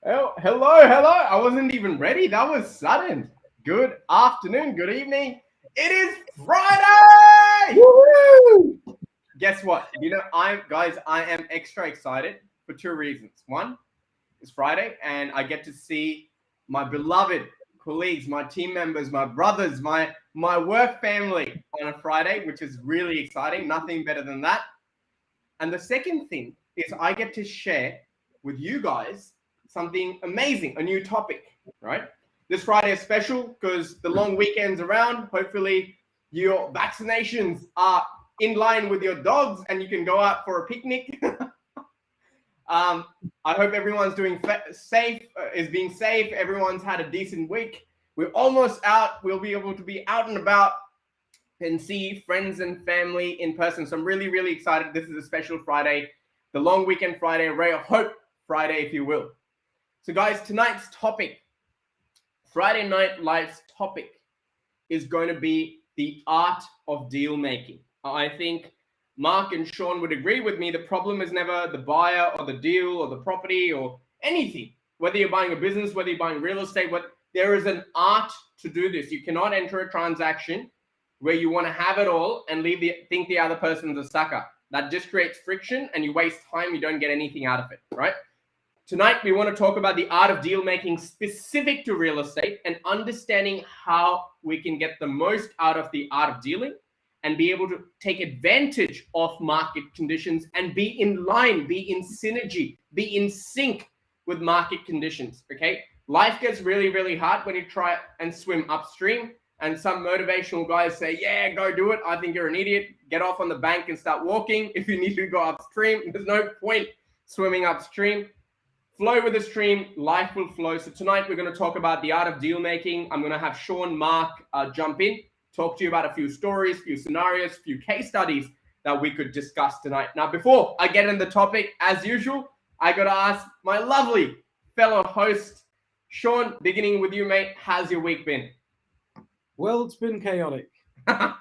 Oh, hello. I wasn't even ready. That was sudden. Good afternoon, good evening. It is Friday. Woo! Guess what? I am extra excited for two reasons. One, it's Friday, and I get to see my beloved colleagues, my team members, my brothers, my work family on a Friday, which is really exciting. Nothing better than that. And the second thing is I get to share with you guys something amazing, a new topic, right? This Friday is special because the long weekend's around. Hopefully, your vaccinations are in line with your dogs and you can go out for a picnic. I hope everyone's doing safe, is being safe. Everyone's had a decent week. We're almost out. We'll be able to be out and about and see friends and family in person. So I'm really, really excited. This is a special Friday, the long weekend Friday, Ray of Hope Friday, if you will. So guys, tonight's topic, Friday Night Live's topic, is going to be the art of deal making. I think Marc and Sean would agree with me. The problem is never the buyer or the deal or the property or anything. Whether you're buying a business, whether you're buying real estate, there is an art to do this. You cannot enter a transaction where you want to have it all and think the other person's a sucker. That just creates friction and you waste time. You don't get anything out of it, right? Tonight, we want to talk about the art of deal making specific to real estate and understanding how we can get the most out of the art of dealing and be able to take advantage of market conditions and be in line, be in synergy, be in sync with market conditions, okay? Life gets really, really hard when you try and swim upstream. And some motivational guys say, yeah, go do it. I think you're an idiot. Get off on the bank and start walking. If you need to go upstream, there's no point swimming upstream. Flow with the stream, life will flow. So tonight we're going to talk about the art of deal making. I'm going to have Sean, Marc jump in, talk to you about a few stories, few scenarios, few case studies that we could discuss tonight. Now, before I get into the topic, as usual, I got to ask my lovely fellow host, Sean, beginning with you, mate. How's your week been? Well, it's been chaotic. I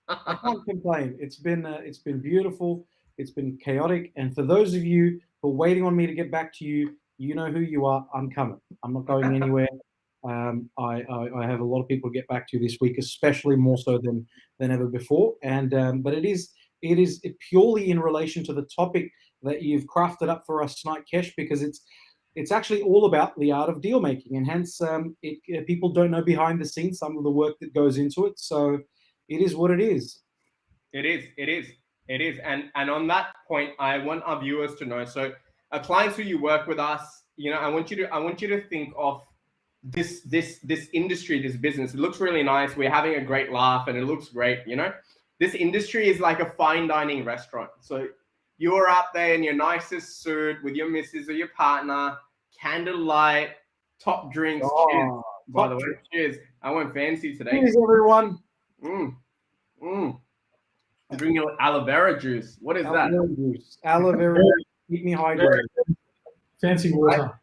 can't complain. It's been beautiful. It's been chaotic. And for those of you who are waiting on me to get back to you, you know who you are. I'm coming. I'm not going anywhere. I have a lot of people to get back to this week, especially more so than ever before. And but it is purely in relation to the topic that you've crafted up for us tonight, Kesh, because it's actually all about the art of deal making, and hence people don't know behind the scenes some of the work that goes into it. So it is what it is. It is. And on that point, I want our viewers to know. So, clients who you work with us, I want you to think of this industry, this business. It looks really nice. We're having a great laugh, and it looks great. This industry is like a fine dining restaurant. So you're out there in your nicest suit with your missus or your partner, candlelight, top drinks. Cheers, by the way. Cheers. I went fancy today. Cheers, everyone. I'm drinking aloe vera juice. What is that? Aloe vera. Keep me hydrated. Fancy water.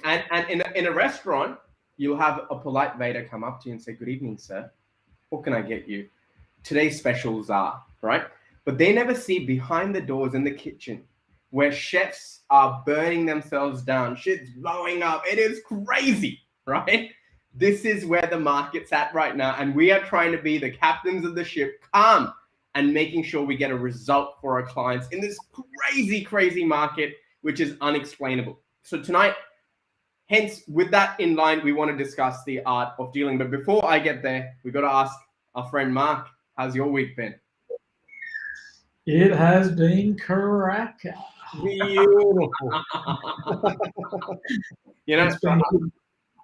And in a restaurant, you'll have a polite waiter come up to you and say, "Good evening, sir. What can I get you? Today's specials are," right? But they never see behind the doors in the kitchen where chefs are burning themselves down. Shit's blowing up. It is crazy, right? This is where the market's at right now. And we are trying to be the captains of the ship, calm, and making sure we get a result for our clients in this crazy, crazy market, which is unexplainable. So tonight, hence, with that in mind, we want to discuss the art of dealing. But before I get there, we got to ask our friend Marc, how's your week been? It has been cracker. Beautiful.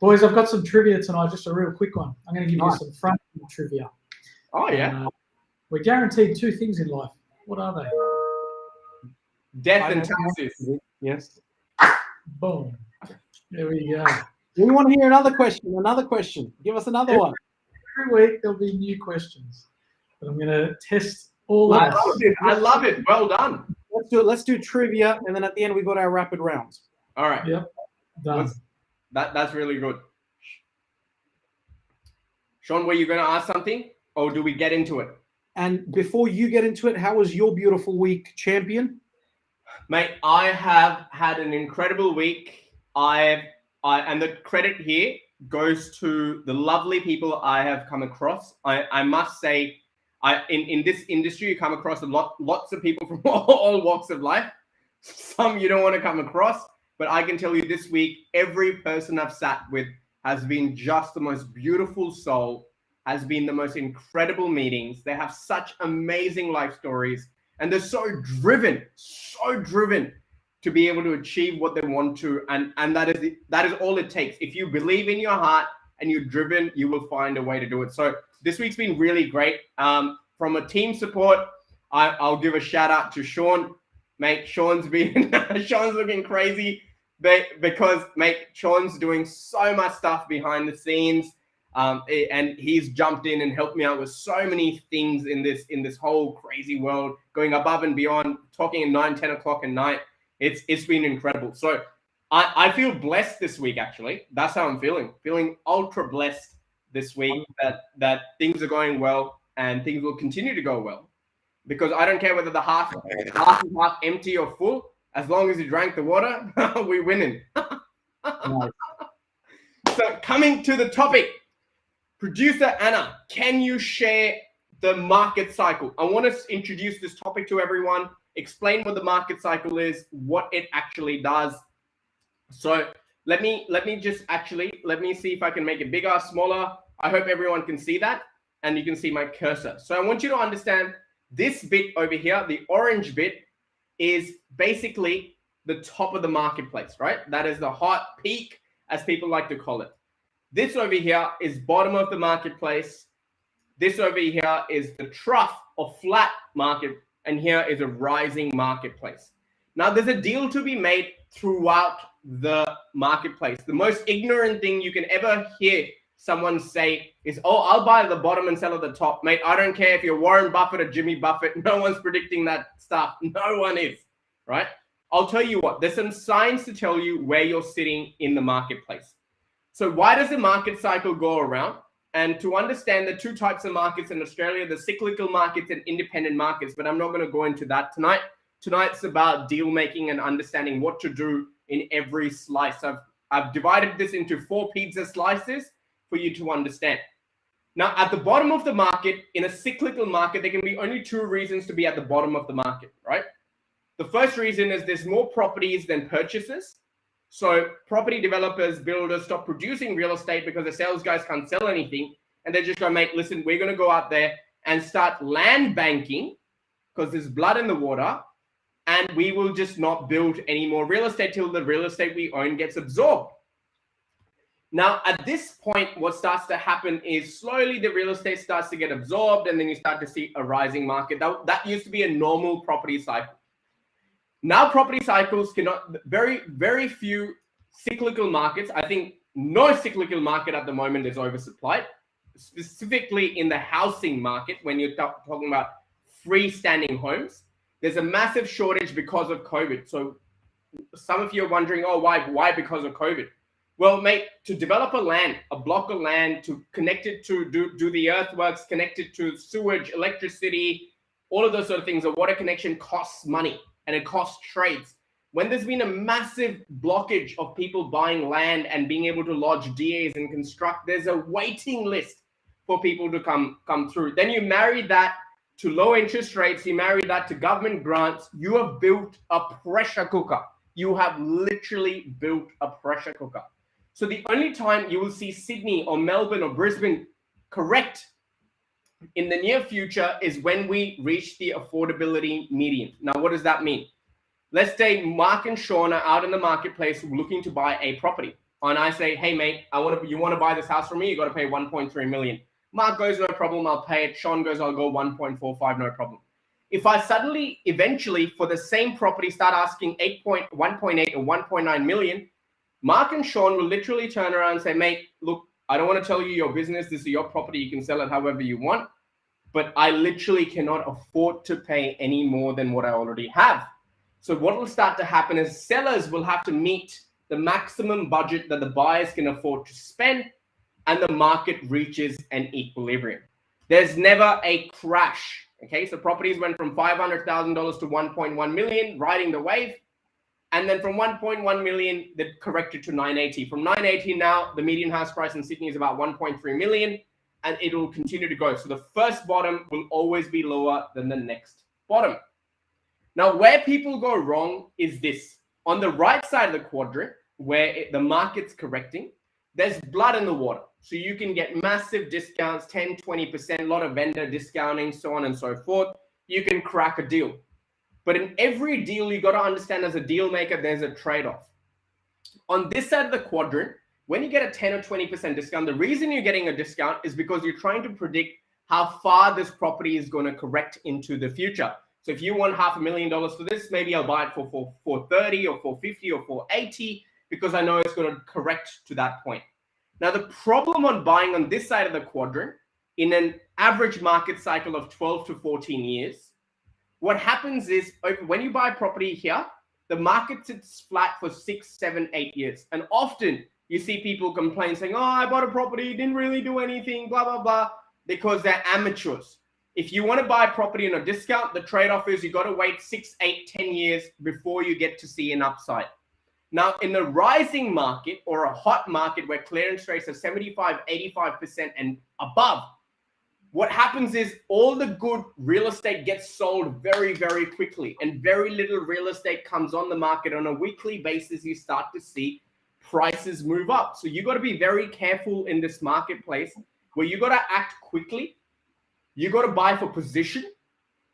Boys, I've got some trivia tonight, just a real quick one. I'm going to give you some front trivia. Oh, yeah. We're guaranteed two things in life. What are they? Death and taxes. Yes. Boom. There we go. We want to hear another question. Give us another one. Every week there'll be new questions. But I'm going to test all of us. I love it. Well done. Let's do it. Let's do trivia, and then at the end we got our rapid rounds. All right. Yep. Done. That's really good. Sean, were you going to ask something, or do we get into it? And before you get into it, how was your beautiful week, champion? Mate, I have had an incredible week. I've and the credit here goes to the lovely people I have come across. I must say, in this industry, you come across lots of people from all walks of life. Some you don't want to come across, but I can tell you this week, every person I've sat with has been just the most beautiful soul, has been the most incredible meetings. They have such amazing life stories, and they're so driven to be able to achieve what they want to, and that is all it takes. If you believe in your heart and you're driven, you will find a way to do it. So this week's been really great. From a team support, I'll give a shout out to Sean. Mate, Sean's looking crazy because, mate, Sean's doing so much stuff behind the scenes. And he's jumped in and helped me out with so many things in this whole crazy world, going above and beyond, talking at 9-10 o'clock at night. It's been incredible. So I feel blessed this week, actually. That's how I'm feeling ultra blessed this week, that things are going well and things will continue to go well, because I don't care whether the half is half empty or full. As long as you drank the water, we're winning. Nice. So coming to the topic, producer Anna, can you share the market cycle? I want to introduce this topic to everyone, explain what the market cycle is, what it actually does. So let me see if I can make it bigger, smaller. I hope everyone can see that, and you can see my cursor. So I want you to understand this bit over here, the orange bit, is basically the top of the marketplace, right? That is the hot peak, as people like to call it. This over here is bottom of the marketplace. This over here is the trough or flat market, and here is a rising marketplace. Now, there's a deal to be made throughout the marketplace. The most ignorant thing you can ever hear someone say is, oh, I'll buy at the bottom and sell at the top. Mate, I don't care if you're Warren Buffett or Jimmy Buffett. No one's predicting that stuff. No one is, right? I'll tell you what, there's some signs to tell you where you're sitting in the marketplace. So why does the market cycle go around? And to understand the two types of markets in Australia, the cyclical markets and independent markets, but I'm not going to go into that tonight. Tonight's about deal making and understanding what to do in every slice. I've divided this into 4 pizza slices for you to understand. Now, at the bottom of the market, in a cyclical market, there can be only 2 reasons to be at the bottom of the market, right? The first reason is there's more properties than purchases. So property developers, builders stop producing real estate because the sales guys can't sell anything. And they just go, mate, listen, we're going to go out there and start land banking because there's blood in the water. And we will just not build any more real estate till the real estate we own gets absorbed. Now, at this point, what starts to happen is slowly the real estate starts to get absorbed, and then you start to see a rising market. That used to be a normal property cycle. Now, property cycles cannot, very, very few cyclical markets. I think no cyclical market at the moment is oversupplied, specifically in the housing market. When you're talking about freestanding homes, there's a massive shortage because of COVID. So some of you are wondering, oh, why because of COVID? Well, mate, to develop a block of land, to connect it to do the earthworks, connect it to sewage, electricity, all of those sort of things, a water connection costs money and it costs trades. When there's been a massive blockage of people buying land and being able to lodge DAs and construct, there's a waiting list for people to come through. Then you marry that to low interest rates, you marry that to government grants, you have built a pressure cooker. You have literally built a pressure cooker. So the only time you will see Sydney or Melbourne or Brisbane correct in the near future is when we reach the affordability median. Now, what does that mean? Let's say Marc and Sean are out in the marketplace looking to buy a property. And I say, hey, mate, you want to buy this house from me? You got to pay 1.3 million. Marc goes, no problem, I'll pay it. Sean goes, I'll go 1.45, no problem. If I suddenly, eventually, for the same property, start asking 1.8 or 1.9 million, Marc and Sean will literally turn around and say, mate, look, I don't want to tell you your business. This is your property. You can sell it however you want. But I literally cannot afford to pay any more than what I already have. So what will start to happen is sellers will have to meet the maximum budget that the buyers can afford to spend, and the market reaches an equilibrium. There's never a crash. Okay, so properties went from $500,000 to 1.1 million, riding the wave. And then from 1.1 million, they corrected to 980. From 980 now, the median house price in Sydney is about 1.3 million, and it will continue to go. So the first bottom will always be lower than the next bottom. Now, where people go wrong is this. On the right side of the quadrant, where the market's correcting, there's blood in the water. So you can get massive discounts, 10, 20%, a lot of vendor discounting, so on and so forth. You can crack a deal. But in every deal, you got to understand as a deal maker, there's a trade-off. On this side of the quadrant, when you get a 10 or 20% discount, the reason you're getting a discount is because you're trying to predict how far this property is going to correct into the future. So if you want $500,000 for this, maybe I'll buy it for 430 or 450 or 480 because I know it's going to correct to that point. Now, the problem on buying on this side of the quadrant in an average market cycle of 12 to 14 years, what happens is when you buy property here, the market sits flat for 6, 7, 8 years. And often you see people complain saying, oh, I bought a property, didn't really do anything, blah, blah, blah, because they're amateurs. If you want to buy a property on a discount, the trade-off is you got to wait 6, 8, 10 years before you get to see an upside. Now, in a rising market or a hot market where clearance rates are 75, 85% and above, what happens is all the good real estate gets sold very, very quickly, and very little real estate comes on the market. On a weekly basis, you start to see prices move up. So you got to be very careful in this marketplace where you got to act quickly. You got to buy for position,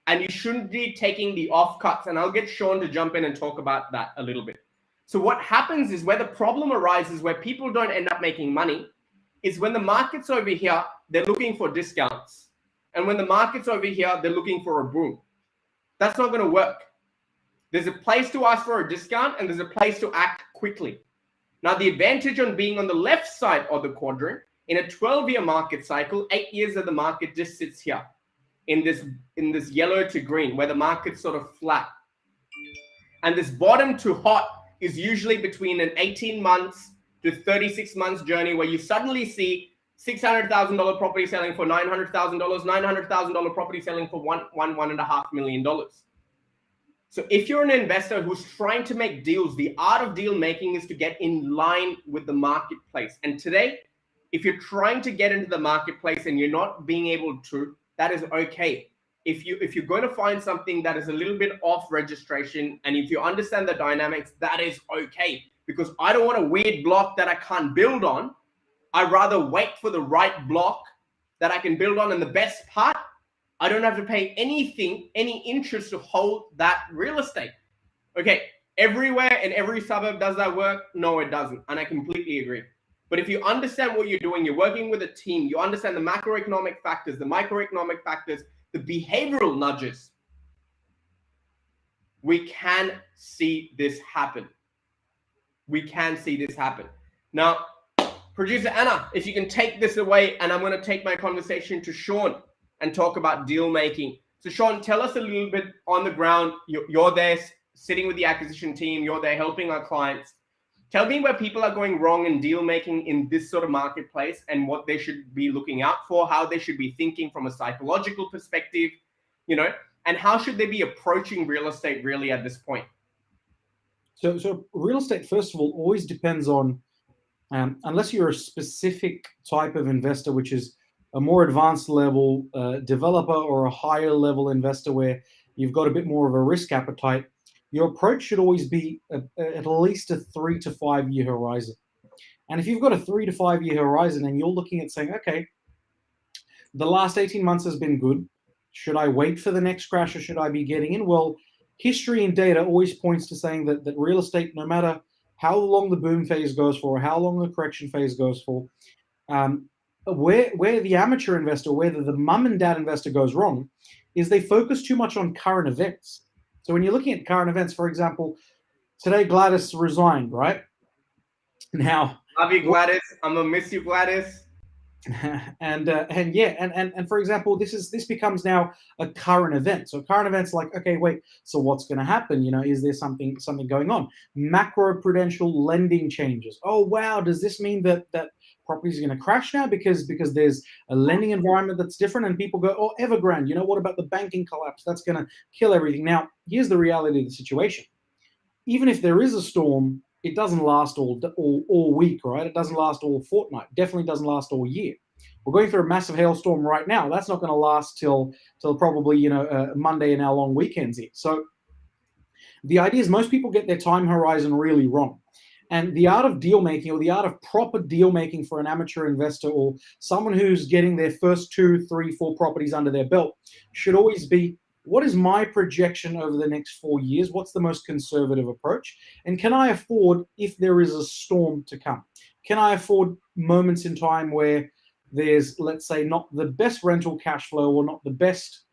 and you shouldn't be taking the off cuts. And I'll get Sean to jump in and talk about that a little bit. So what happens is where the problem arises, where people don't end up making money, is when the market's over here, they're looking for discounts. And when the market's over here, they're looking for a boom. That's not going to work. There's a place to ask for a discount, and there's a place to act quickly. Now, the advantage on being on the left side of the quadrant, in a 12-year market cycle, 8 years of the market just sits here in this yellow to green, where the market's sort of flat. And this bottom to hot is usually between an 18 months to 36 months journey, where you suddenly see $600,000 property selling for $900,000, $900,000 property selling for $1.5 million. So if you're an investor who's trying to make deals, the art of deal making is to get in line with the marketplace. And today, if you're trying to get into the marketplace and you're not being able to, that is okay. If you're going to find something that is a little bit off registration, and if you understand the dynamics, that is okay. Because I don't want a weird block that I can't build on. I'd rather wait for the right block that I can build on. And the best part, I don't have to pay anything, any interest to hold that real estate. Okay, everywhere and every suburb does that work? No, it doesn't. And I completely agree. But if you understand what you're doing, you're working with a team, you understand the macroeconomic factors, the microeconomic factors, the behavioral nudges, we can see this happen. We can see this happen. Now, producer Anna, if you can take this away, and I'm going to take my conversation to Sean and talk about deal making. So Sean, tell us a little bit on the ground. You're there sitting with the acquisition team. You're there helping our clients. Tell me where people are going wrong in deal making in this sort of marketplace, and what they should be looking out for, how they should be thinking from a psychological perspective, and how should they be approaching real estate really at this point? So real estate, first of all, always depends on, unless you're a specific type of investor, which is a more advanced level developer or a higher level investor where you've got a bit more of a risk appetite, your approach should always be at least a 3 to 5 year horizon. And if you've got a 3 to 5 year horizon and you're looking at saying, okay, the last 18 months has been good. Should I wait for the next crash or should I be getting in? Well, history and data always points to saying that real estate, no matter how long the boom phase goes for, or how long the correction phase goes for, where the amateur investor, where the mum and dad investor goes wrong, is they focus too much on current events. So when you're looking at current events, for example, today Gladys resigned, right? Now, love you, Gladys. I'm gonna miss you, Gladys. and for example, this becomes now a current event. So current events like, okay, wait, so what's going to happen? Is there something going on? Macro-prudential lending changes. Oh wow, does this mean that property is going to crash now because there's a lending environment that's different? And people go, oh, Evergrande, what about the banking collapse? That's going to kill everything. Now, here's the reality of the situation. even if there is a storm, it doesn't last all week, right? It doesn't last all fortnight. Definitely doesn't last all year. We're going through a massive hailstorm right now. That's not going to last till probably Monday and our long weekends here. So the idea is most people get their time horizon really wrong. And the art of deal making, or the art of proper deal making for an amateur investor or someone who's getting their first 2, 3, 4 properties under their belt, should always be, what is my projection over the next 4 years? What's the most conservative approach? And can I afford, if there is a storm to come, can I afford moments in time where there's, let's say, not the best rental cash flow or not the best,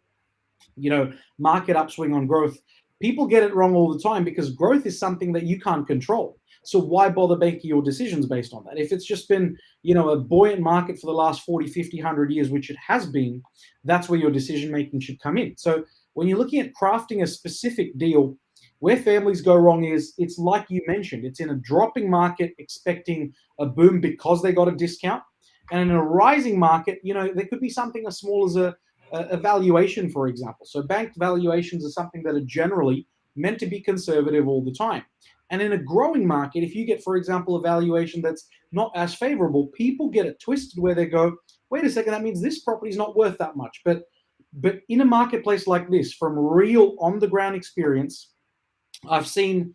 market upswing on growth? People get it wrong all the time because growth is something that you can't control. So why bother making your decisions based on that? If it's just been, a buoyant market for the last 40, 50, 100 years, which it has been, that's where your decision making should come in. So when you're looking at crafting a specific deal, where families go wrong is, it's like you mentioned, it's in a dropping market expecting a boom because they got a discount. And in a rising market, there could be something as small as a valuation, for example. So banked valuations are something that are generally meant to be conservative all the time. And in a growing market, if you get, for example, a valuation that's not as favorable, people get it twisted where they go, wait a second, that means this property is not worth that much. But in a marketplace like this, from real on-the-ground experience, I've seen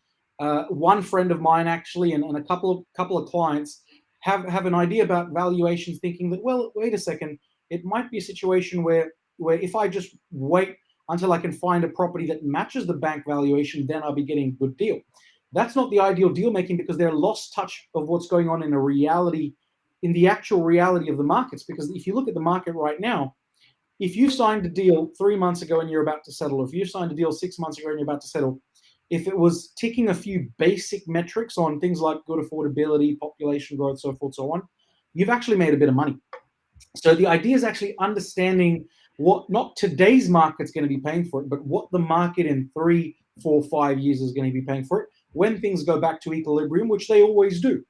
one friend of mine actually, and a couple of clients have an idea about valuations, thinking that, well, wait a second, it might be a situation where if I just wait until I can find a property that matches the bank valuation, then I'll be getting a good deal. That's not the ideal deal making, because they're lost touch of what's going on in the actual reality of the markets. Because if you look at the market right now, if you signed a deal 3 months ago and you're about to settle, or if you signed a deal 6 months ago and you're about to settle, if it was ticking a few basic metrics on things like good affordability, population growth, so forth, so on, you've actually made a bit of money. So the idea is actually understanding what not today's market's going to be paying for it, but what the market in 3, 4, 5 years is going to be paying for it when things go back to equilibrium, which they always do.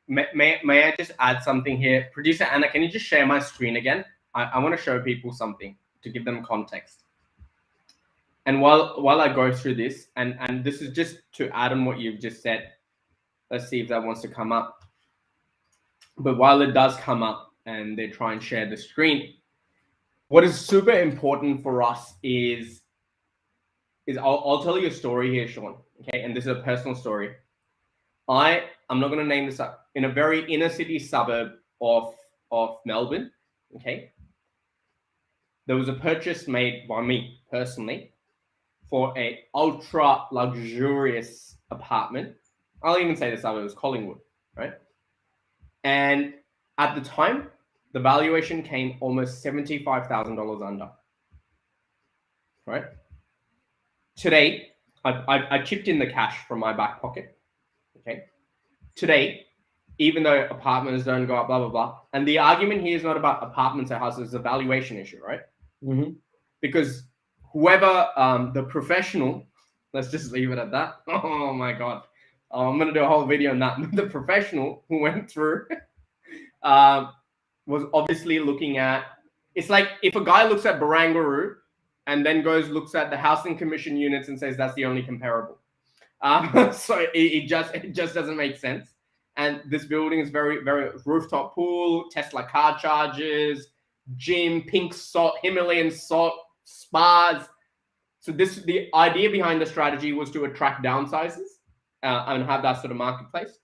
May I just add something here? Producer Anna, can you just share my screen again? I want to show people something to give them context. And while I go through this, and this is just to add on what you've just said, let's see if that wants to come up. But while it does come up and they try and share the screen, what is super important for us is I'll tell you a story here, Sean. Okay, and this is a personal story. I'm not going to name this up, in a very inner city suburb of Melbourne. Okay, there was a purchase made by me personally for a ultra luxurious apartment. I'll even say the suburb was Collingwood, right? And at the time, the valuation came almost $75,000 under, right? Today, I chipped in the cash from my back pocket, okay? Today, even though apartments don't go up, blah, blah, blah. And the argument here is not about apartments or houses, it's a valuation issue, right? Mm-hmm. Because whoever, the professional, let's just leave it at that. Oh my God. I'm going to do a whole video on that. The professional who went through was obviously looking at, it's like if a guy looks at Barangaroo and then looks at the housing commission units and says that's the only comparable. So it just doesn't make sense. And this building is very, very rooftop pool, Tesla car chargers, gym, pink salt, Himalayan salt, spas. So the idea behind the strategy was to attract downsizers and have that sort of marketplace.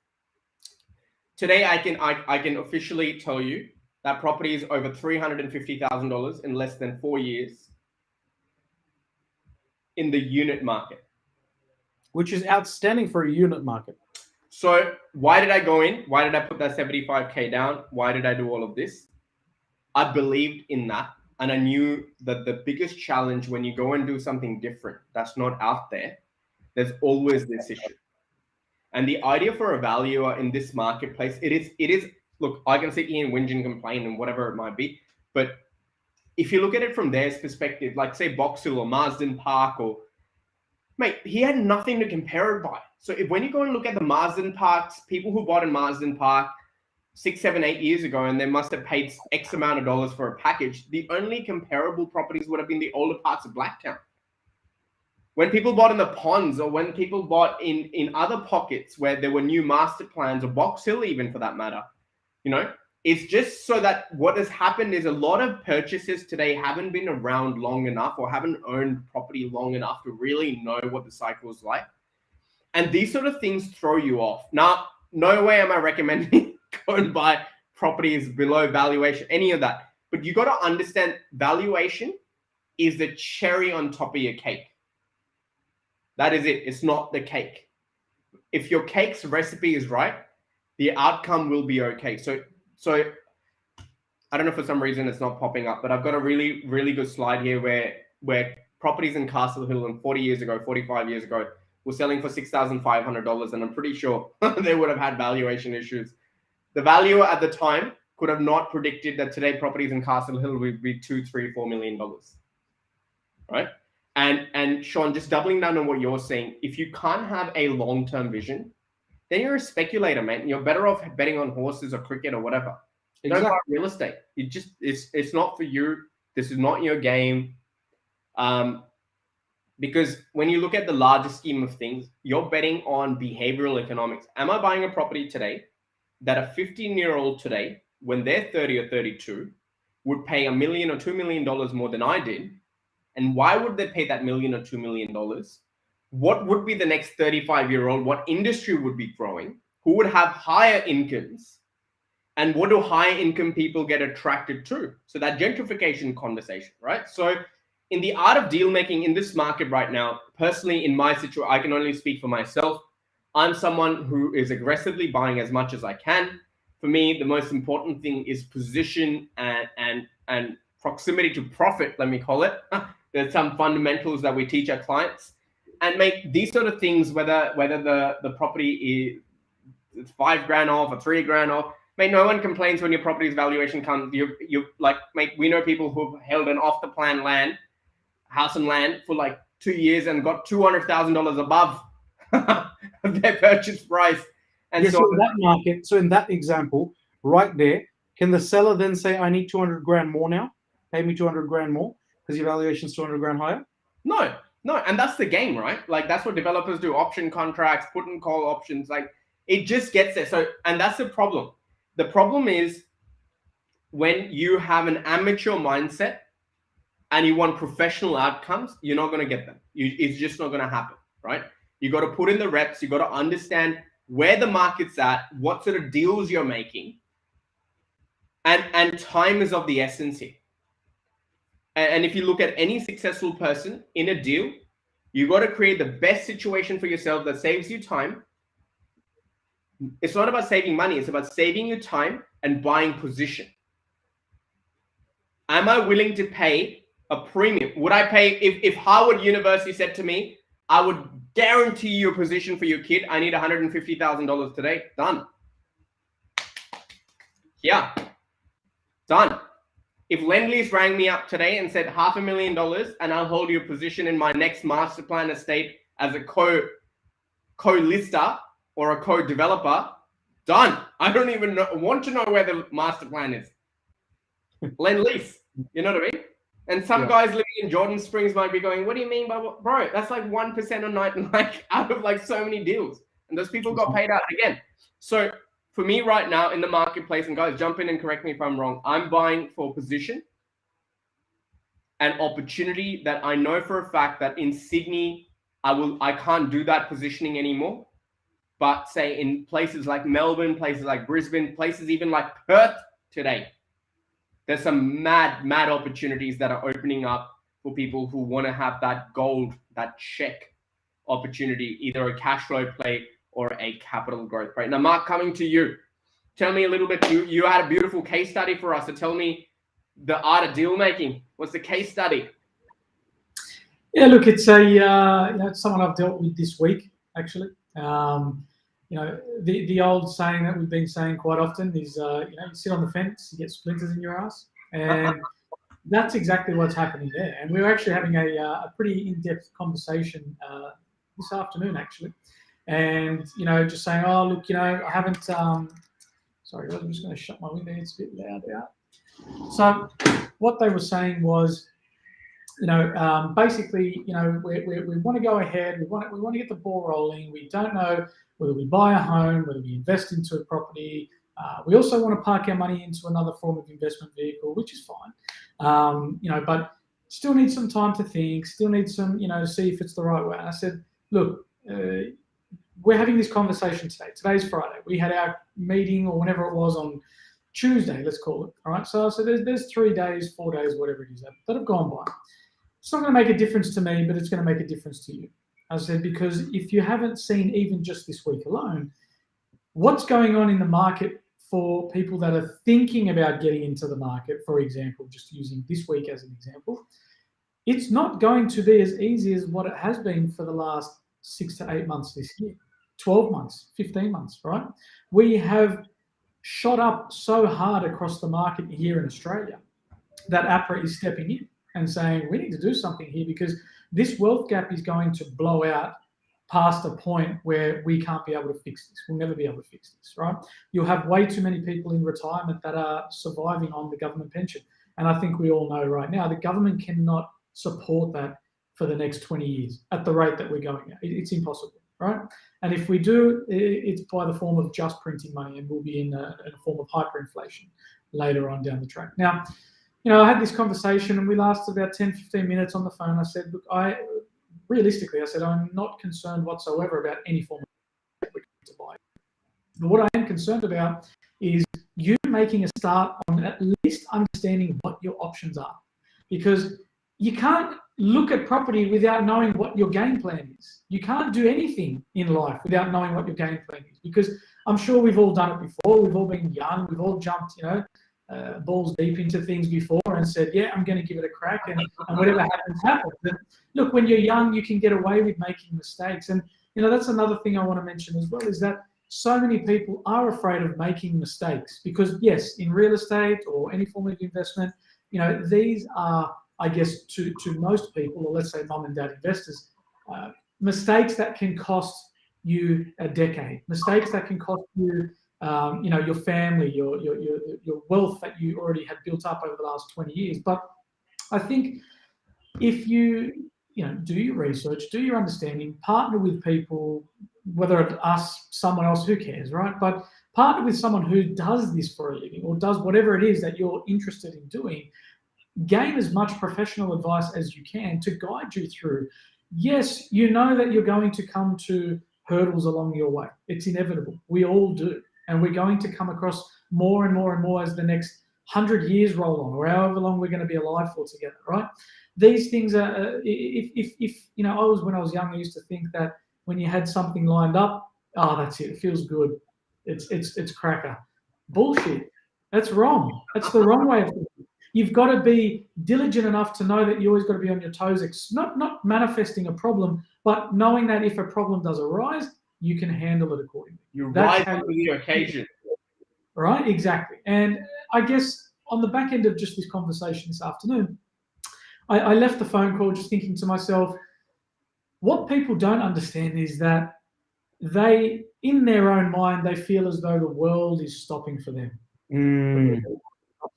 Today, I can officially tell you that property is over $350,000 in less than 4 years in the unit market, which is outstanding for a unit market. So why did I go in? Why did I put that 75K down? Why did I do all of this? I believed in that. And I knew that the biggest challenge when you go and do something different that's not out there, there's always this issue. And the idea for a valuer in this marketplace, it is, look, I can sit here and whinge and complain and whatever it might be. But if you look at it from their perspective, like say Box Hill or Marsden Park, or mate, he had nothing to compare it by. So when you go and look at the Marsden Parks, people who bought in Marsden Park 6, 7, 8 years ago, and they must have paid X amount of dollars for a package, the only comparable properties would have been the older parts of Blacktown. When people bought in the ponds, or when people bought in other pockets where there were new master plans, or Box Hill even for that matter, it's just so that what has happened is a lot of purchasers today haven't been around long enough or haven't owned property long enough to really know what the cycle is like. And these sort of things throw you off. Now, no way am I recommending go and buy properties below valuation, any of that. But you got to understand valuation is the cherry on top of your cake. That is it. It's not the cake. If your cake's recipe is right, the outcome will be okay. So I don't know, for some reason it's not popping up, but I've got a really, really good slide here where properties in Castle Hill and 45 years ago were selling for $6,500, and I'm pretty sure they would have had valuation issues. The valuer at the time could have not predicted that today properties in Castle Hill would be $2, $3, $4 million, right? And Sean, just doubling down on what you're saying, if you can't have a long-term vision, then you're a speculator, man. You're better off betting on horses or cricket or whatever. Exactly. Don't buy real estate. It's not for you. This is not your game. Because when you look at the larger scheme of things, you're betting on behavioral economics. Am I buying a property today that a 15-year-old today, when they're 30 or 32, would pay $1 million or $2 million more than I did? And why would they pay that $1 million or $2 million? What would be the next 35-year-old? What industry would be growing? Who would have higher incomes? And what do high income people get attracted to? So that gentrification conversation, right? So in the art of deal making in this market right now, personally in my situation, I can only speak for myself. I'm someone who is aggressively buying as much as I can. For me, the most important thing is position and proximity to profit, let me call it. There's some fundamentals that we teach our clients, and make these sort of things, whether the property is $5,000 off or $3,000 off. Mate, no one complains when your property's valuation comes. You like, mate, we know people who've held an off the plan house and land for like 2 years and got $200,000 above their purchase price. And yes, so in that market, so in that example, right there, can the seller then say, I need 200 grand more now? Pay me 200 grand more because your valuation's 200 grand higher? No. And that's the game, right? Like, that's what developers do. Option contracts, put and call options. Like, it just gets there. So, and that's the problem. The problem is when you have an amateur mindset and you want professional outcomes, you're not going to get them. It's just not going to happen, right? You got to put in the reps. You got to understand where the market's at, what sort of deals you're making, and time is of the essence here. And if you look at any successful person in a deal, you got to create the best situation for yourself that saves you time. It's not about saving money. It's about saving you time and buying position. Am I willing to pay a premium? Would I pay, if Harvard University said to me, I would guarantee you a position for your kid, I need $150,000 today, done. Yeah, done. If Lend-Lease rang me up today and said $500,000 and I'll hold you a position in my next master plan estate as a co-lister or a co-developer, done. I don't even want to know where the master plan is. Lend-Lease, you know what I mean? And some guys living in Jordan Springs might be going, what do you mean by what? Bro, that's like 1% a night, like out of like so many deals. And those people got paid out again. So for me right now in the marketplace, and guys, jump in and correct me if I'm wrong, I'm buying for position and opportunity that I know for a fact that in Sydney, I can't do that positioning anymore. But say in places like Melbourne, places like Brisbane, places even like Perth today, there's some mad opportunities that are opening up for people who want to have that gold, that check opportunity, either a cash flow play or a capital growth play. Now, Mark, coming to you, tell me a little bit. You had a beautiful case study for us. So tell me the art of deal making. What's the case study? Yeah, look, it's it's someone I've dealt with this week actually. The old saying that we've been saying quite often is, you sit on the fence, you get splinters in your ass, and that's exactly what's happening there. And we were actually having a pretty in-depth conversation this afternoon, actually, and just saying, oh, look, I haven't. Sorry, I'm just going to shut my window. It's a bit loud out. So what they were saying was, basically, we want to go ahead. We want to get the ball rolling. We don't know whether we buy a home, whether we invest into a property. We also want to park our money into another form of investment vehicle, which is fine. But still need some time to think. Still need some, see if it's the right way. And I said, look, we're having this conversation today. Today's Friday. We had our meeting or whenever it was on Tuesday, let's call it. All right. So there's 3 days, 4 days, whatever it is that have gone by. It's not going to make a difference to me, but it's going to make a difference to you. I said, because if you haven't seen even just this week alone, what's going on in the market for people that are thinking about getting into the market, for example, just using this week as an example, it's not going to be as easy as what it has been for the last 6 to 8 months this year, 12 months, 15 months, right? We have shot up so hard across the market here in Australia that APRA is stepping in and saying, we need to do something here because this wealth gap is going to blow out past a point where we can't be able to fix this. We'll never be able to fix this, right? You'll have way too many people in retirement that are surviving on the government pension. And I think we all know right now the government cannot support that for the next 20 years at the rate that we're going at. It's impossible, right? And if we do, it's by the form of just printing money, and we'll be in a form of hyperinflation later on down the track. Now, I had this conversation and we lasted about 10, 15 minutes on the phone. I said, look, realistically, I'm not concerned whatsoever about any form of to buy. But what I am concerned about is you making a start on at least understanding what your options are. Because you can't look at property without knowing what your game plan is. You can't do anything in life without knowing what your game plan is. Because I'm sure we've all done it before. We've all been young. We've all jumped, balls deep into things before and said, yeah, I'm going to give it a crack, and whatever happens, happens. And look, when you're young, you can get away with making mistakes. And, that's another thing I want to mention as well, is that so many people are afraid of making mistakes because, yes, in real estate or any form of investment, these are, I guess, to most people, or let's say mum and dad investors, mistakes that can cost you a decade, mistakes that can cost you your family, your wealth that you already had built up over the last 20 years. But I think if you, do your research, do your understanding, partner with people, whether it's us, someone else, who cares, right? But partner with someone who does this for a living or does whatever it is that you're interested in doing. Gain as much professional advice as you can to guide you through. Yes, you know that you're going to come to hurdles along your way. It's inevitable. We all do. And we're going to come across more and more and more as the next 100 years roll on, or however long we're going to be alive for together, right? These things are, when I was young, I used to think that when you had something lined up, that's it. It feels good. It's cracker. Bullshit. That's wrong. That's the wrong way of thinking. You've got to be diligent enough to know that you always got to be on your toes, not manifesting a problem, but knowing that if a problem does arise, you can handle it accordingly. You rise to the occasion. Right, exactly. And I guess on the back end of just this conversation this afternoon, I left the phone call just thinking to myself, what people don't understand is that they, in their own mind, they feel as though the world is stopping for them.